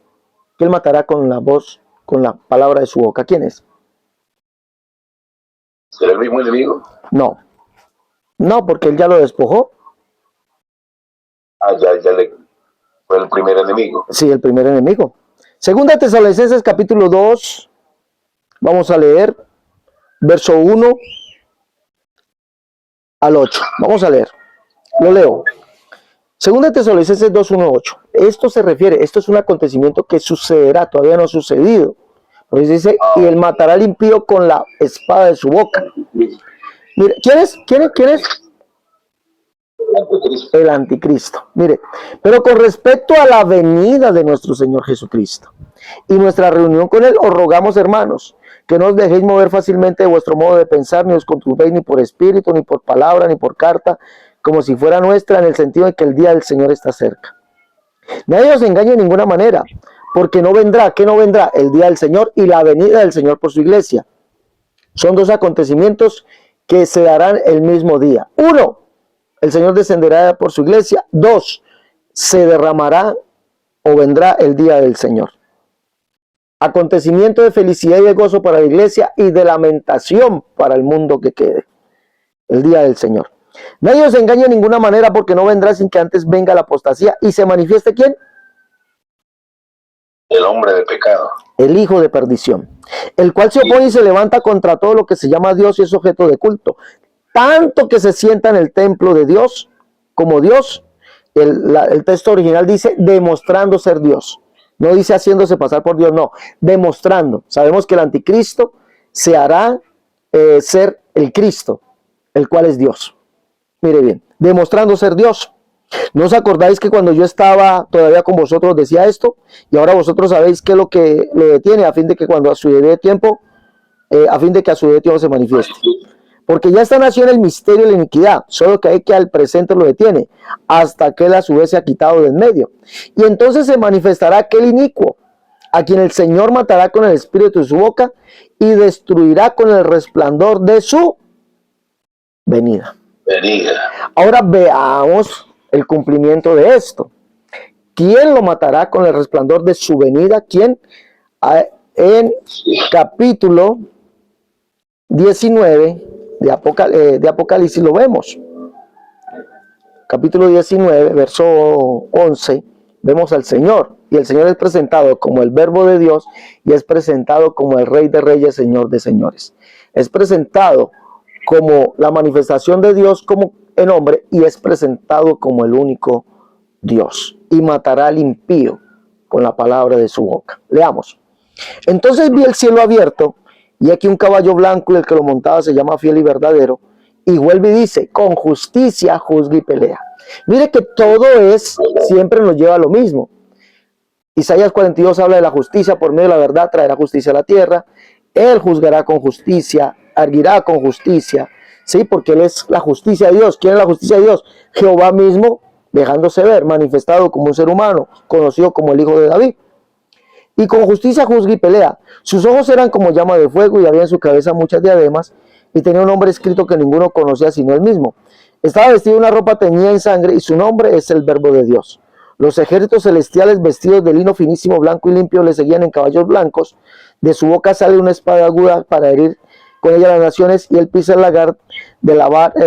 Que él matará con la voz, con la palabra de su boca. ¿Quién es? ¿Será el mismo enemigo? No. No, porque él ya lo despojó. Ya le fue el primer enemigo. Sí, el primer enemigo. Segunda Tesalonicenses capítulo 2. Vamos a leer verso 1 al 8. Vamos a leer. Lo leo. Segunda Tesalonicenses 2, 1, 8. Esto se refiere, esto es un acontecimiento que sucederá, todavía no ha sucedido. Por eso dice, y él matará al impío con la espada de su boca. Mire, ¿quién es? ¿Quién es? El anticristo. Mire, pero con respecto a la venida de nuestro Señor Jesucristo y nuestra reunión con Él, os rogamos, hermanos, que no os dejéis mover fácilmente de vuestro modo de pensar, ni os conturbéis ni por espíritu, ni por palabra, ni por carta, como si fuera nuestra, en el sentido de que el día del Señor está cerca. Nadie os engañe de ninguna manera, porque no vendrá, ¿qué no vendrá? El día del Señor y la venida del Señor por su iglesia. Son dos acontecimientos que se darán el mismo día. Uno, el Señor descenderá por su iglesia. Dos, se derramará o vendrá el día del Señor. Acontecimiento de felicidad y de gozo para la iglesia y de lamentación para el mundo que quede. El día del Señor. Nadie os engañe de ninguna manera, porque no vendrá sin que antes venga la apostasía y se manifieste ¿quién? El hombre de pecado. El hijo de perdición, el cual se opone y se levanta contra todo lo que se llama Dios y es objeto de culto, tanto que se sienta en el templo de Dios como Dios. El texto original dice demostrando ser Dios, no dice haciéndose pasar por Dios, no, demostrando. Sabemos que el anticristo se hará ser el Cristo, el cual es Dios. Mire bien, demostrando ser Dios. ¿No os acordáis que cuando yo estaba todavía con vosotros decía esto? Y ahora vosotros sabéis qué es lo que lo detiene, a fin de que cuando a su debido tiempo, se manifieste. Porque ya está nació en el misterio de la iniquidad, solo que hay que al presente lo detiene, hasta que él a su vez se ha quitado de en medio. Y entonces se manifestará aquel inicuo, a quien el Señor matará con el espíritu de su boca y destruirá con el resplandor de su venida. Ahora veamos el cumplimiento de esto. ¿Quién lo matará con el resplandor de su venida? ¿Quién? en capítulo 19 de Apocalipsis lo vemos. Capítulo 19, verso 11, vemos al Señor. Y el Señor es presentado como el Verbo de Dios y es presentado como el Rey de Reyes, Señor de Señores. Es presentado como la manifestación de Dios como en hombre y es presentado como el único Dios. Y matará al impío con la palabra de su boca. Leamos. Entonces vi el cielo abierto y aquí un caballo blanco y el que lo montaba se llama Fiel y Verdadero. Y vuelve y dice, con justicia juzga y pelea. Mire que todo siempre nos lleva a lo mismo. Isaías 42 habla de la justicia, por medio de la verdad traerá justicia a la tierra. Él juzgará con justicia, arguirá con justicia, ¿sí? Porque Él es la justicia de Dios. ¿Quién es la justicia de Dios? Jehová mismo, dejándose ver, manifestado como un ser humano, conocido como el Hijo de David. Y con justicia juzga y pelea. Sus ojos eran como llama de fuego y había en su cabeza muchas diademas y tenía un nombre escrito que ninguno conocía sino él mismo. Estaba vestido de una ropa teñida en sangre y su nombre es el Verbo de Dios. Los ejércitos celestiales vestidos de lino finísimo, blanco y limpio le seguían en caballos blancos. De su boca sale una espada aguda para herir con ella las naciones y él pisa el lagar de la vara, y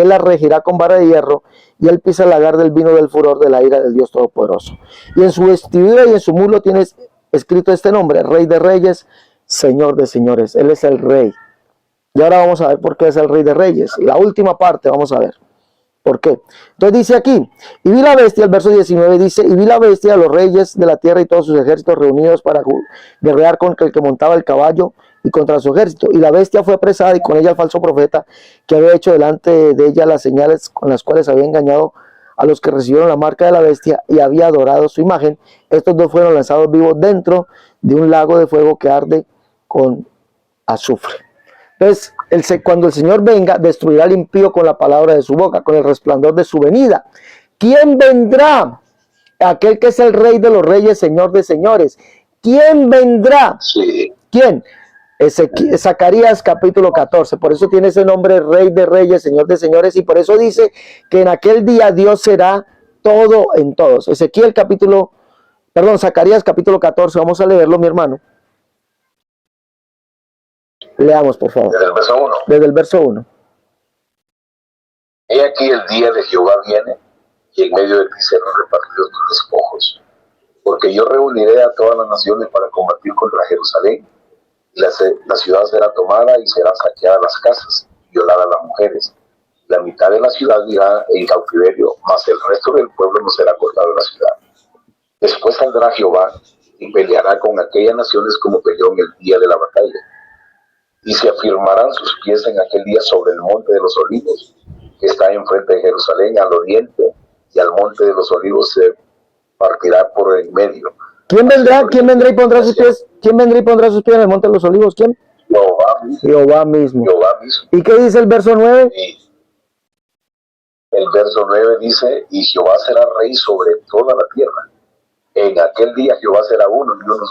él la regirá con vara de hierro y él pisa el lagar del vino del furor de la ira del Dios Todopoderoso. Y en su vestidura y en su muslo tiene escrito este nombre, Rey de Reyes, Señor de Señores. Él es el Rey. Y ahora vamos a ver por qué es el Rey de Reyes. La última parte vamos a ver. ¿Por qué? Entonces dice aquí, y vi la bestia, el verso 19 dice, y vi la bestia, a los reyes de la tierra y todos sus ejércitos reunidos para guerrear con el que montaba el caballo y contra su ejército. Y la bestia fue apresada y con ella el falso profeta que había hecho delante de ella las señales con las cuales había engañado a los que recibieron la marca de la bestia y había adorado su imagen. Estos dos fueron lanzados vivos dentro de un lago de fuego que arde con azufre. Entonces, cuando el Señor venga, destruirá al impío con la palabra de su boca, con el resplandor de su venida. ¿Quién vendrá? Aquel que es el Rey de los Reyes, Señor de Señores. ¿Quién vendrá? Sí. ¿Quién? Zacarías capítulo 14. Por eso tiene ese nombre, Rey de Reyes, Señor de Señores. Y por eso dice que en aquel día Dios será todo en todos. Zacarías capítulo 14. Vamos a leerlo, mi hermano. Leamos, por favor. Desde el verso 1. Desde el verso 1. He aquí el día de Jehová viene, y en medio de ti serán repartidos tus despojos. Porque yo reuniré a todas las naciones para combatir contra Jerusalén, y la ciudad será tomada y serán saqueadas las casas, y violadas las mujeres. La mitad de la ciudad irá en cautiverio, mas el resto del pueblo no será cortado de la ciudad. Después saldrá Jehová y peleará con aquellas naciones como peleó en el día de la batalla. Y se afirmarán sus pies en aquel día sobre el monte de los olivos, que está enfrente de Jerusalén al oriente, y al monte de los olivos se partirá por el medio. ¿Quién vendrá? ¿Quién vendrá y pondrá sus pies? ¿Quién vendrá y pondrá sus pies en el monte de los olivos? ¿Quién? Jehová mismo. Jehová mismo. ¿Y qué dice el verso 9? Y el verso 9 dice, y Jehová será rey sobre toda la tierra. En aquel día Jehová será uno y uno.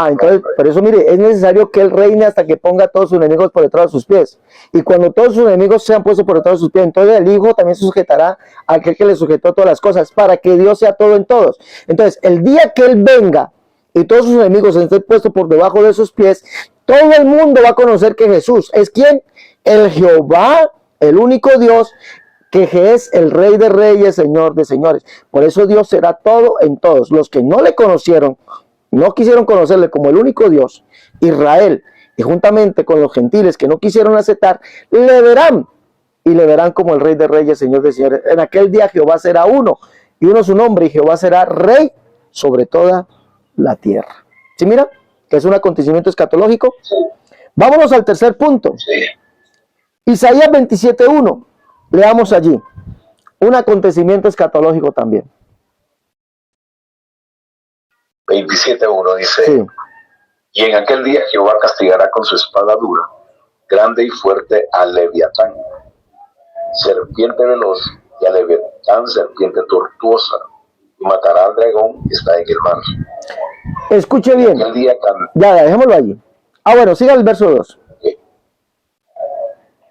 Entonces, por eso mire, es necesario que él reine hasta que ponga a todos sus enemigos por detrás de sus pies. Y cuando todos sus enemigos sean puestos por detrás de sus pies, entonces el Hijo también se sujetará a aquel que le sujetó todas las cosas, para que Dios sea todo en todos. Entonces, el día que él venga y todos sus enemigos estén puestos por debajo de sus pies, todo el mundo va a conocer que Jesús es ¿quién? El Jehová, el único Dios, que es el Rey de Reyes, Señor de Señores. Por eso Dios será todo en todos. Los que no le conocieron, no quisieron conocerle como el único Dios, Israel, y juntamente con los gentiles que no quisieron aceptar, le verán, y le verán como el Rey de Reyes, Señor de Señores. En aquel día Jehová será uno, y uno su nombre, y Jehová será Rey sobre toda la tierra. ¿Sí mira? Que es un acontecimiento escatológico. Vámonos al tercer punto. Isaías 27:1. Leamos allí. Un acontecimiento escatológico también. 27:1 dice, Sí. Y en aquel día Jehová castigará con su espada dura, grande y fuerte, al Leviatán, serpiente veloz, y al Leviatán, serpiente tortuosa, y matará al dragón que está en el mar. Escuche bien. En aquel día Ya, dejémoslo allí. Bueno, siga el verso 2.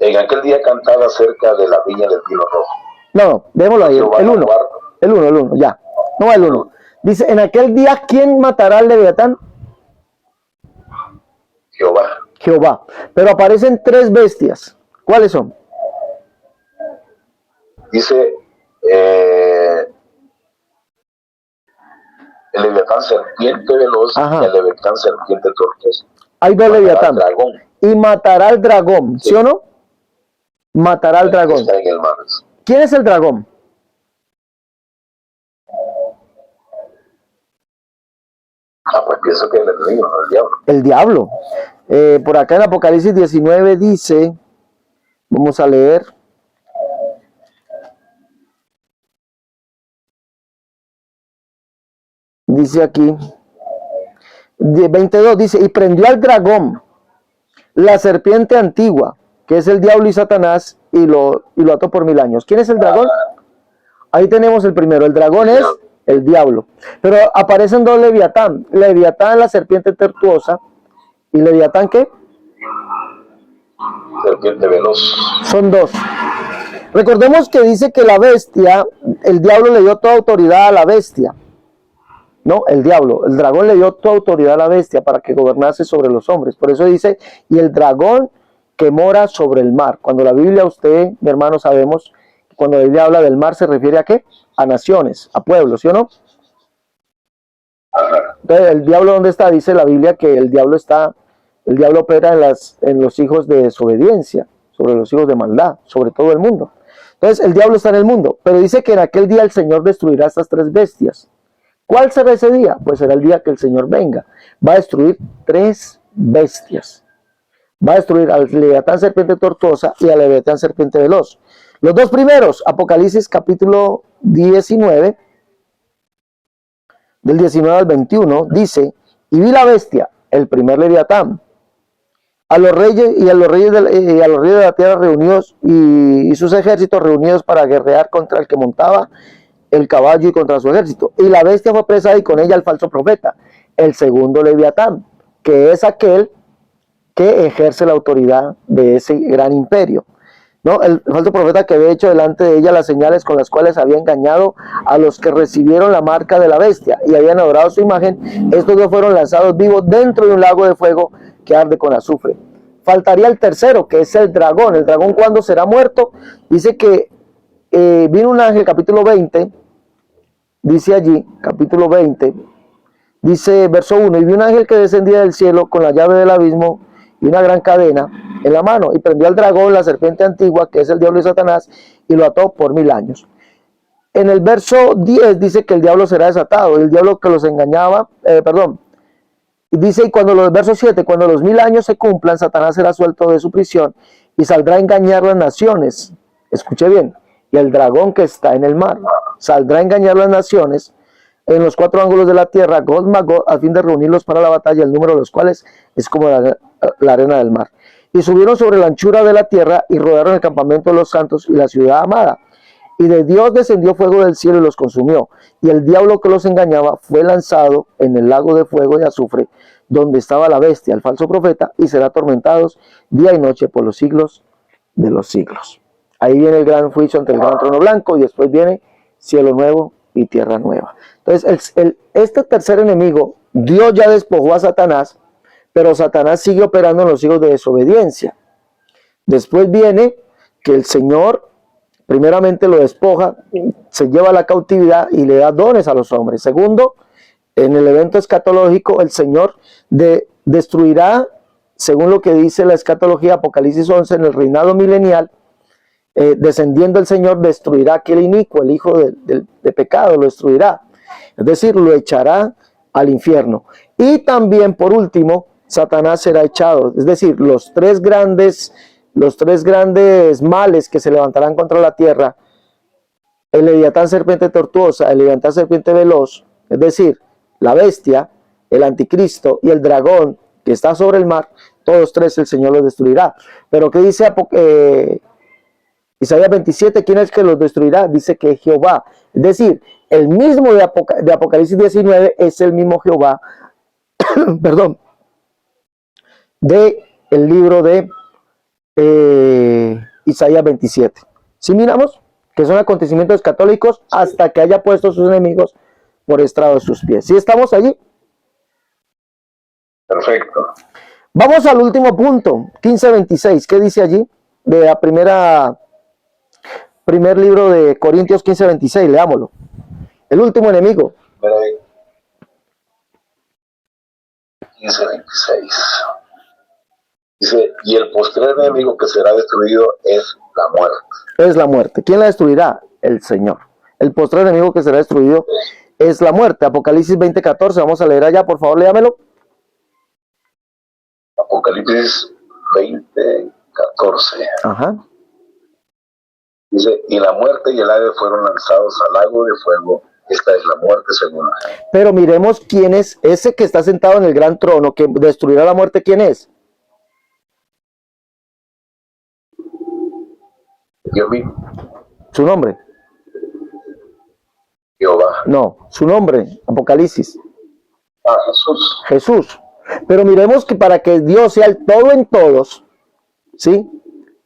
En aquel día cantaba acerca de la viña del vino rojo. No, dejémoslo ahí. El 1. El 1, ya. No el 1. Dice, en aquel día, ¿quién matará al Leviatán? Jehová. Jehová. Pero aparecen tres bestias. ¿Cuáles son? Dice el leviatán serpiente veloz Ajá. y el leviatán serpiente tortuosa. Hay dos Matará al leviatán. dragón. Y matará al dragón, ¿sí o no? Matará al que dragón. está en el mar. ¿Quién es el dragón? Pues pienso que el enemigo, no el diablo. El diablo. Por acá en Apocalipsis 19 dice, vamos a leer. Dice aquí, 22 dice, y prendió al dragón, la serpiente antigua, que es el diablo y Satanás, y lo ató por 1000 años. ¿Quién es el dragón? Ahí tenemos el primero. El dragón es el diablo. Pero aparecen dos leviatán. Leviatán, la serpiente tortuosa. ¿Y leviatán qué? Serpiente veloz. Son dos. Recordemos que dice que la bestia, el diablo le dio toda autoridad a la bestia. No, el diablo, el dragón le dio toda autoridad a la bestia para que gobernase sobre los hombres. Por eso dice, y el dragón que mora sobre el mar. Cuando la Biblia, usted, mi hermano, sabemos, cuando la Biblia habla del mar, ¿se refiere a qué? A naciones, a pueblos, ¿sí o no? Entonces, ¿el diablo dónde está? Dice la Biblia que el diablo opera en los hijos de desobediencia, sobre los hijos de maldad, sobre todo el mundo. Entonces, el diablo está en el mundo, pero dice que en aquel día el Señor destruirá estas tres bestias. ¿Cuál será ese día? Pues será el día que el Señor venga. Va a destruir tres bestias. Va a destruir al leviatán serpiente tortuosa y al leviatán serpiente veloz. Los dos primeros, Apocalipsis capítulo 19, del 19 al 21, dice, y vi la bestia, el primer leviatán, a los reyes de la tierra reunidos y sus ejércitos reunidos para guerrear contra el que montaba el caballo y contra su ejército. Y la bestia fue presa y con ella el falso profeta, el segundo leviatán, que es aquel que ejerce la autoridad de ese gran imperio. ¿No? El falso profeta que había hecho delante de ella las señales con las cuales había engañado a los que recibieron la marca de la bestia y habían adorado su imagen. Estos dos fueron lanzados vivos dentro de un lago de fuego que arde con azufre. Faltaría el tercero, que es el dragón. El dragón, ¿cuándo será muerto? Dice que vino un ángel, capítulo 20, dice allí, capítulo 20, dice verso 1, y vi un ángel que descendía del cielo con la llave del abismo y una gran cadena en la mano, y prendió al dragón, la serpiente antigua, que es el diablo y Satanás, y lo ató por 1000 años. En el verso 10 dice que el diablo será desatado, el diablo que los engañaba, dice, y cuando los versos 7, cuando los 1000 años se cumplan, Satanás será suelto de su prisión y saldrá a engañar las naciones. Escuche bien, y el dragón que está en el mar saldrá a engañar las naciones en los 4 ángulos de la tierra, Gog Magog, a fin de reunirlos para la batalla, el número de los cuales es como la arena del mar. Y subieron sobre la anchura de la tierra y rodearon el campamento de los santos y la ciudad amada. Y de Dios descendió fuego del cielo y los consumió. Y el diablo que los engañaba fue lanzado en el lago de fuego y azufre, donde estaba la bestia, el falso profeta, y será atormentados día y noche por los siglos de los siglos. Ahí viene el gran juicio ante el gran trono blanco y después viene cielo nuevo y tierra nueva. Entonces, este tercer enemigo, Dios ya despojó a Satanás, pero Satanás sigue operando en los hijos de desobediencia. Después viene que el Señor primeramente lo despoja, se lleva a la cautividad y le da dones a los hombres. Segundo, en el evento escatológico, el Señor destruirá, según lo que dice la escatología, Apocalipsis 11, en el reinado milenial, descendiendo el Señor, destruirá aquel inicuo, el hijo de pecado, lo destruirá. Es decir, lo echará al infierno. Y también, por último, Satanás será echado. Es decir, los tres grandes males que se levantarán contra la tierra, el leviatán serpiente tortuosa, el leviatán serpiente veloz, es decir, la bestia, el anticristo y el dragón que está sobre el mar, todos tres el Señor los destruirá. Pero ¿qué dice Isaías 27? ¿Quién es que los destruirá? Dice que Jehová. Es decir, el mismo de Apocalipsis 19 es el mismo Jehová, perdón, de el libro de Isaías 27. Si miramos que son acontecimientos católicos hasta que haya puesto a sus enemigos por estrado de sus pies. ¿Sí estamos allí? Perfecto. Vamos al último punto, 15:26. ¿Qué dice allí? De la primer libro de Corintios 15:26, leámoslo. El último enemigo. Mira ahí, 15:26. Dice, y el postrer enemigo que será destruido es la muerte. Es la muerte. ¿Quién la destruirá? El Señor. El postrer enemigo que será destruido es la muerte. Apocalipsis 20:14. Vamos a leer allá, por favor, léamelo. Apocalipsis 20:14. Ajá. Dice, y la muerte y el aire fueron lanzados al lago de fuego. Esta es la muerte segunda. Pero miremos quién es ese que está sentado en el gran trono que destruirá la muerte. ¿Quién es? Yo vi Su nombre. Jehová. No, su nombre. Apocalipsis. Ah, Jesús. Jesús. Pero miremos que para que Dios sea el todo en todos, ¿sí?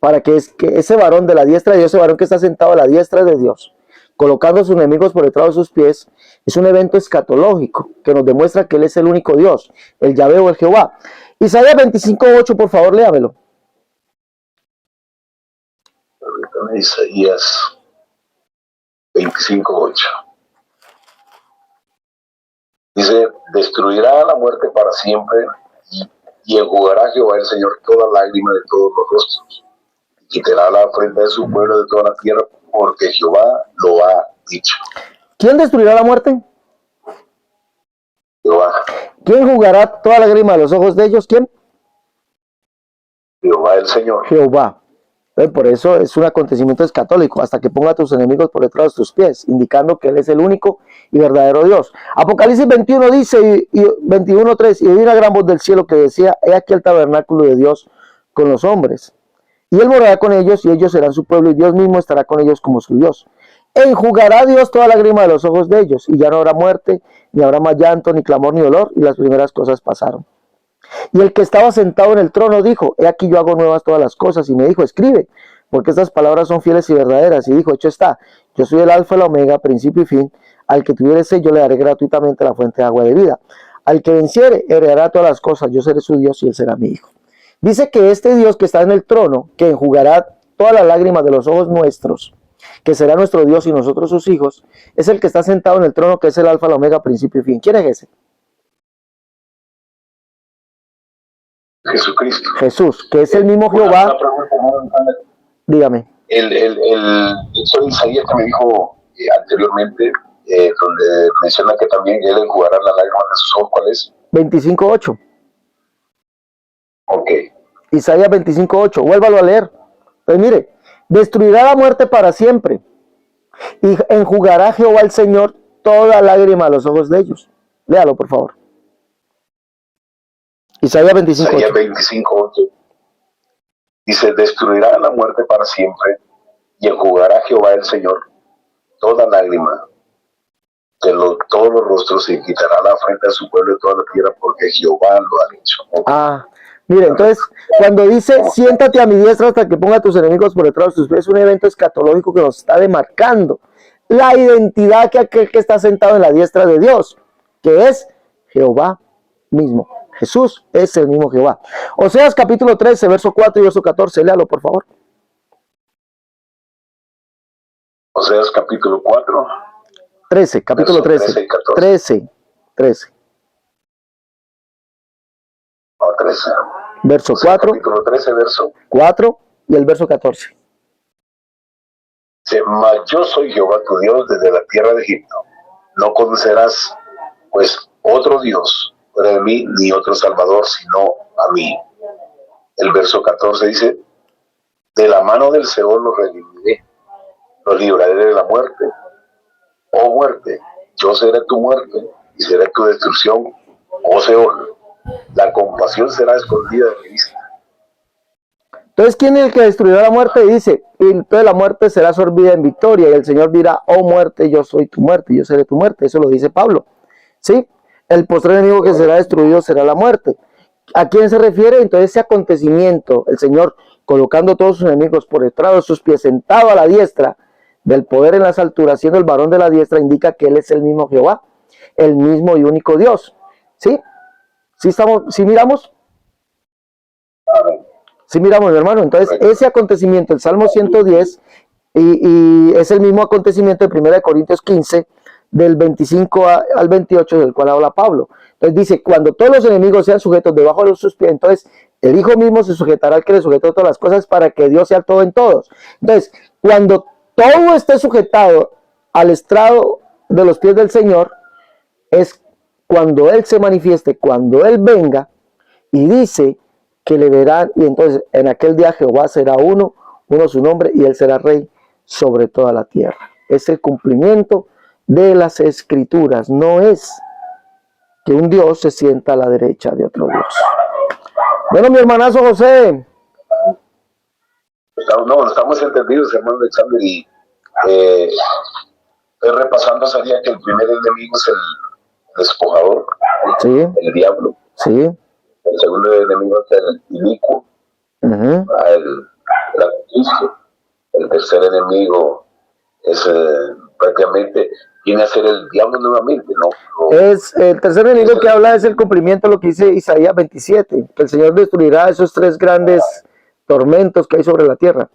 Para que ese varón de la diestra de Dios, ese varón que está sentado a la diestra de Dios, colocando a sus enemigos por detrás de sus pies, es un evento escatológico que nos demuestra que Él es el único Dios, el Yahvé o el Jehová. Isaías 25:8, por favor, léamelo. Permítame, Isaías 25:8. Dice, destruirá a la muerte para siempre y enjugará Jehová el Señor toda lágrima de todos los rostros. Y quitará la frente de su pueblo de toda la tierra, porque Jehová lo ha dicho. ¿Quién destruirá la muerte? Jehová, ¿Quién jugará toda lágrima de los ojos de ellos? ¿Quién? Jehová el Señor. Jehová. Por eso es un acontecimiento escatólico, hasta que ponga a tus enemigos por detrás de tus pies, indicando que Él es el único y verdadero Dios. Apocalipsis 21 dice, y 21:3, y oí una gran voz del cielo que decía, he aquí el tabernáculo de Dios con los hombres, y Él morará con ellos, y ellos serán su pueblo, y Dios mismo estará con ellos como su Dios. Enjugará Dios toda lágrima de los ojos de ellos, y ya no habrá muerte, ni habrá más llanto, ni clamor, ni dolor, y las primeras cosas pasaron. Y el que estaba sentado en el trono dijo, he aquí yo hago nuevas todas las cosas. Y me dijo, escribe, porque estas palabras son fieles y verdaderas. Y dijo, hecho está, yo soy el alfa y la omega, principio y fin. Al que tuviere sed, yo le daré gratuitamente la fuente de agua de vida. Al que venciere, heredará todas las cosas. Yo seré su Dios y él será mi hijo. Dice que este Dios que está en el trono, que enjugará todas las lágrimas de los ojos nuestros, que será nuestro Dios y nosotros sus hijos, es el que está sentado en el trono, que es el alfa, la omega, principio y fin. ¿Quién es ese? Jesucristo. Jesús, que es el mismo Jehová. Una pregunta, ¿no? Dígame. Eso de Isaías que me dijo anteriormente, donde menciona que también él enjugará las lágrimas de sus ojos, ¿cuál es? 25:8. Ok. Isaías 25:8. Vuélvalo a leer. Pues mire, destruirá la muerte para siempre y enjugará Jehová el Señor toda lágrima a los ojos de ellos. Léalo, por favor. Isaías 25:8. Isaías 25:8. Dice, destruirá la muerte para siempre y enjugará Jehová el Señor toda lágrima de todos los rostros y quitará la frente a su pueblo de toda la tierra, porque Jehová lo ha dicho. Okay. Mire, entonces, cuando dice, siéntate a mi diestra hasta que ponga a tus enemigos por detrás de tus pies, es un evento escatológico que nos está demarcando la identidad que aquel que está sentado en la diestra de Dios, que es Jehová mismo. Jesús es el mismo Jehová. Oseas capítulo 13, verso 4 y verso 14. Léalo, por favor. Oseas capítulo 4. 13, capítulo 13. 13. No, 13. Verso 4. Capítulo 13, verso 4 y el verso 14. Dice, mas yo soy Jehová tu Dios desde la tierra de Egipto. No conocerás, pues, otro Dios fuera de mí, ni otro Salvador, sino a mí. El verso 14 dice, de la mano del Seol los redimiré, los libraré de la muerte. Oh muerte, yo seré tu muerte y seré tu destrucción, oh Seol. La compasión será escondida de mi vista. Entonces, ¿quién es el que destruirá la muerte? Y dice, y entonces la muerte será sorbida en victoria, y el Señor dirá, oh muerte, yo soy tu muerte, yo seré tu muerte. Eso lo dice Pablo. ¿Sí? El postrer enemigo que será destruido será la muerte. ¿A quién se refiere? Entonces, ese acontecimiento, el Señor colocando todos sus enemigos por detrás de sus pies, sentado a la diestra del poder en las alturas, siendo el varón de la diestra, indica que Él es el mismo Jehová, el mismo y único Dios. ¿Sí? ¿Sí miramos? Sí, miramos, mi hermano. Entonces, ese acontecimiento, el Salmo 110, y es el mismo acontecimiento de 1 Corintios 15, del 25 al 28, del cual habla Pablo. Entonces dice, cuando todos los enemigos sean sujetos debajo de sus pies, entonces el Hijo mismo se sujetará al que le sujetó todas las cosas para que Dios sea todo en todos. Entonces, cuando todo esté sujetado al estrado de los pies del Señor, es cuando Él se manifieste, cuando Él venga, y dice que le verán, y entonces en aquel día Jehová será uno su nombre, y Él será rey sobre toda la tierra. Es el cumplimiento de las Escrituras, no es que un Dios se sienta a la derecha de otro Dios. Bueno, mi hermanazo José. No, estamos entendidos, hermano Alexander, y repasando sería que el primer enemigo es el despojador, sí, el diablo. Sí. El segundo enemigo es el inicuo, el anticristo. El tercer enemigo es prácticamente viene a ser el diablo nuevamente, ¿no? Es el tercer enemigo que habla es el cumplimiento de lo que dice Isaías 27, que el Señor destruirá esos tres grandes tormentos que hay sobre la tierra.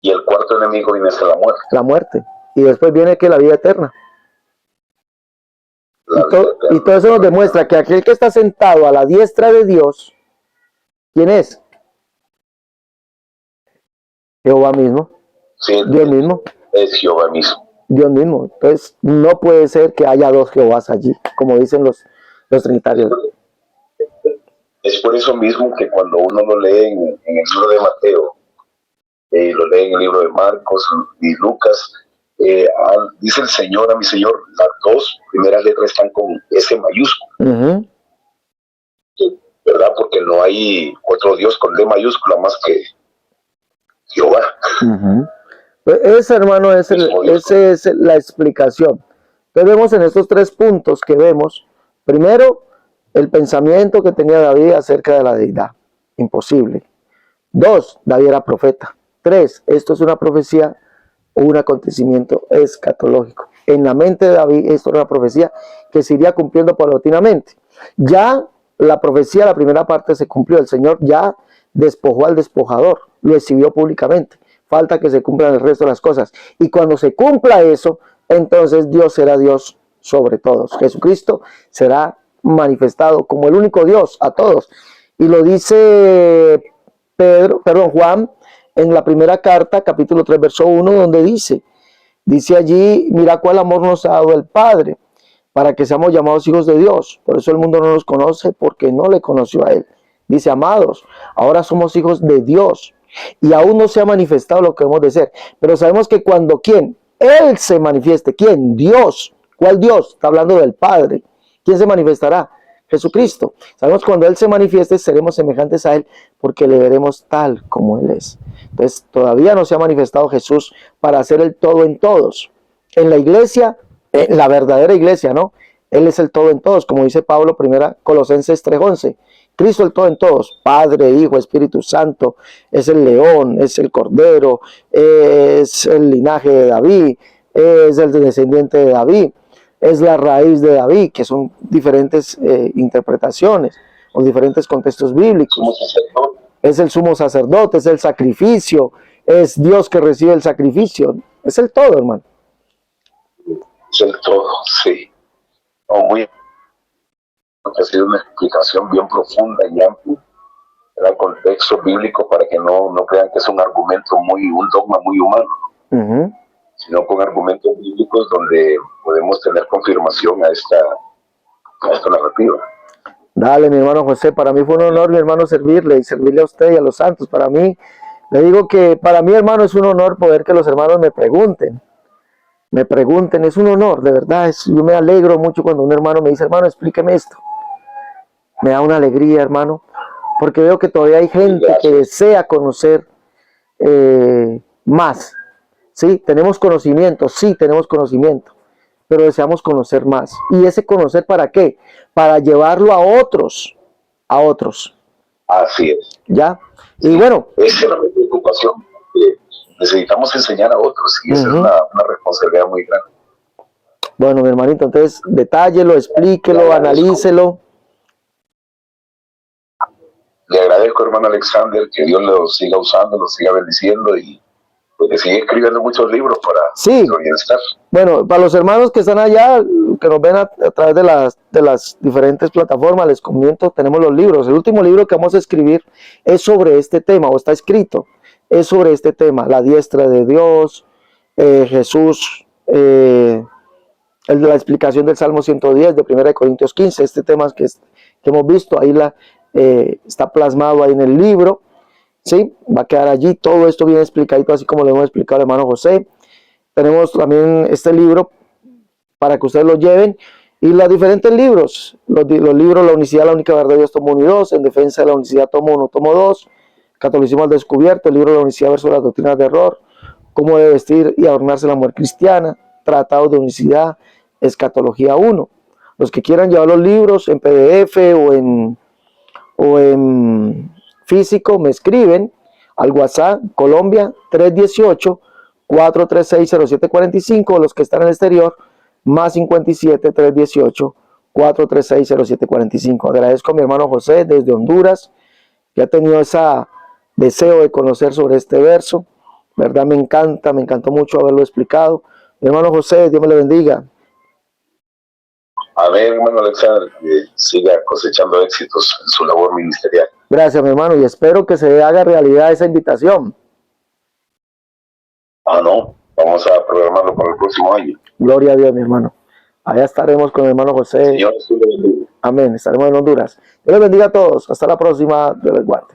Y el cuarto enemigo viene a ser la muerte. La muerte. Y después viene que la vida eterna. Y todo eso nos demuestra que aquel que está sentado a la diestra de Dios, ¿quién es? Jehová mismo. Sí, Dios mismo. Es Jehová mismo. Dios mismo. Entonces, no puede ser que haya dos Jehovás allí, como dicen los trinitarios. Es por eso mismo que cuando uno lo lee en el libro de Mateo, lo lee en el libro de Marcos y Lucas, dice el Señor a mi Señor, las dos primeras letras están con S mayúscula. ¿Verdad? Porque no hay otro Dios con D mayúscula más que Jehová. Ese, hermano, esa es la explicación. Entonces vemos en estos tres puntos que vemos, primero, el pensamiento que tenía David acerca de la deidad. Imposible. 2, David era profeta. 3, esto es una profecía o un acontecimiento escatológico. En la mente de David esto era una profecía que se iría cumpliendo paulatinamente. Ya la profecía, la primera parte se cumplió. El Señor ya despojó al despojador, lo exhibió públicamente. Falta que se cumplan el resto de las cosas. Y cuando se cumpla eso, entonces Dios será Dios sobre todos. Jesucristo será manifestado como el único Dios a todos. Y lo dice Juan en la primera carta, capítulo 3, verso 1, donde dice allí, mira cuál amor nos ha dado el Padre, para que seamos llamados hijos de Dios. Por eso el mundo no nos conoce, porque no le conoció a Él. Dice, amados, ahora somos hijos de Dios, y aún no se ha manifestado lo que hemos de ser. Pero sabemos que cuando ¿quién? Él se manifieste. ¿Quién? Dios. ¿Cuál Dios? Está hablando del Padre. ¿Quién se manifestará? Jesucristo. Sabemos que cuando Él se manifieste seremos semejantes a Él porque le veremos tal como Él es. Entonces todavía no se ha manifestado Jesús para ser el todo en todos. En la iglesia, la verdadera iglesia, ¿no? Él es el todo en todos, como dice Pablo, 1 Colosenses 3:11. Cristo el todo en todos, Padre, Hijo, Espíritu Santo, es el león, es el cordero, es el linaje de David, es el descendiente de David, es la raíz de David, que son diferentes interpretaciones o diferentes contextos bíblicos. Es el sumo sacerdote, es el sacrificio, es Dios que recibe el sacrificio, es el todo, hermano. Es el todo, sí. Ha sido una explicación bien profunda y amplia del contexto bíblico para que no crean que es un argumento un dogma muy humano, sino con argumentos bíblicos donde podemos tener confirmación a esta narrativa. Dale, mi hermano José, para mí fue un honor, mi hermano, servirle y servirle a usted y a los santos. Para mí, le digo que para mí, hermano, es un honor poder que los hermanos me pregunten, es un honor, de verdad. Yo me alegro mucho cuando un hermano me dice, hermano, explíqueme esto. Me da una alegría, hermano, porque veo que todavía hay gente que desea conocer más. Sí, tenemos conocimiento, pero deseamos conocer más. ¿Y ese conocer para qué? Para llevarlo a otros. Así es. ¿Ya? Y bueno. Esa es la preocupación. Necesitamos enseñar a otros y esa es una responsabilidad muy grande. Bueno, mi hermanito, entonces detállelo, explíquelo, analícelo. agradezco, hermano Alexander, que Dios lo siga usando, lo siga bendiciendo y pues, que siga escribiendo muchos libros para Sí. nuestro bienestar. Bueno, para los hermanos que están allá, que nos ven a través de las diferentes plataformas, les comento, tenemos los libros. El último libro que vamos a escribir es sobre este tema, o está escrito, es sobre este tema, la diestra de Dios, Jesús, la explicación del Salmo 110, de 1 Corintios 15, este tema que hemos visto, ahí está plasmado ahí en el libro, ¿sí? Va a quedar allí, todo esto bien explicadito, así como lo hemos explicado al hermano José. Tenemos también este libro para que ustedes lo lleven, y los diferentes libros, los libros La Unicidad, la Única Verdad de Dios, tomo 1 y 2, En Defensa de la Unicidad, tomo 1, tomo 2, Catolicismo al Descubierto, el libro de la Unicidad versus las doctrinas de error, Cómo debe vestir y adornarse la mujer cristiana, Tratado de Unicidad, Escatología 1. Los que quieran llevar los libros en PDF o en físico, me escriben al WhatsApp Colombia 318-436-0745, los que están en el exterior, más 57-318-436-0745. Agradezco a mi hermano José desde Honduras, que ha tenido ese deseo de conocer sobre este verso. ¿Verdad? Me encantó mucho haberlo explicado. Mi hermano José, Dios me le bendiga. Amén, hermano Alexander, que siga cosechando éxitos en su labor ministerial. Gracias, mi hermano, y espero que se haga realidad esa invitación. No, vamos a programarlo para el próximo año. Gloria a Dios, mi hermano. Allá estaremos con el hermano José. Señor, amén, estaremos en Honduras. Dios les bendiga a todos. Hasta la próxima. Dios les guarde.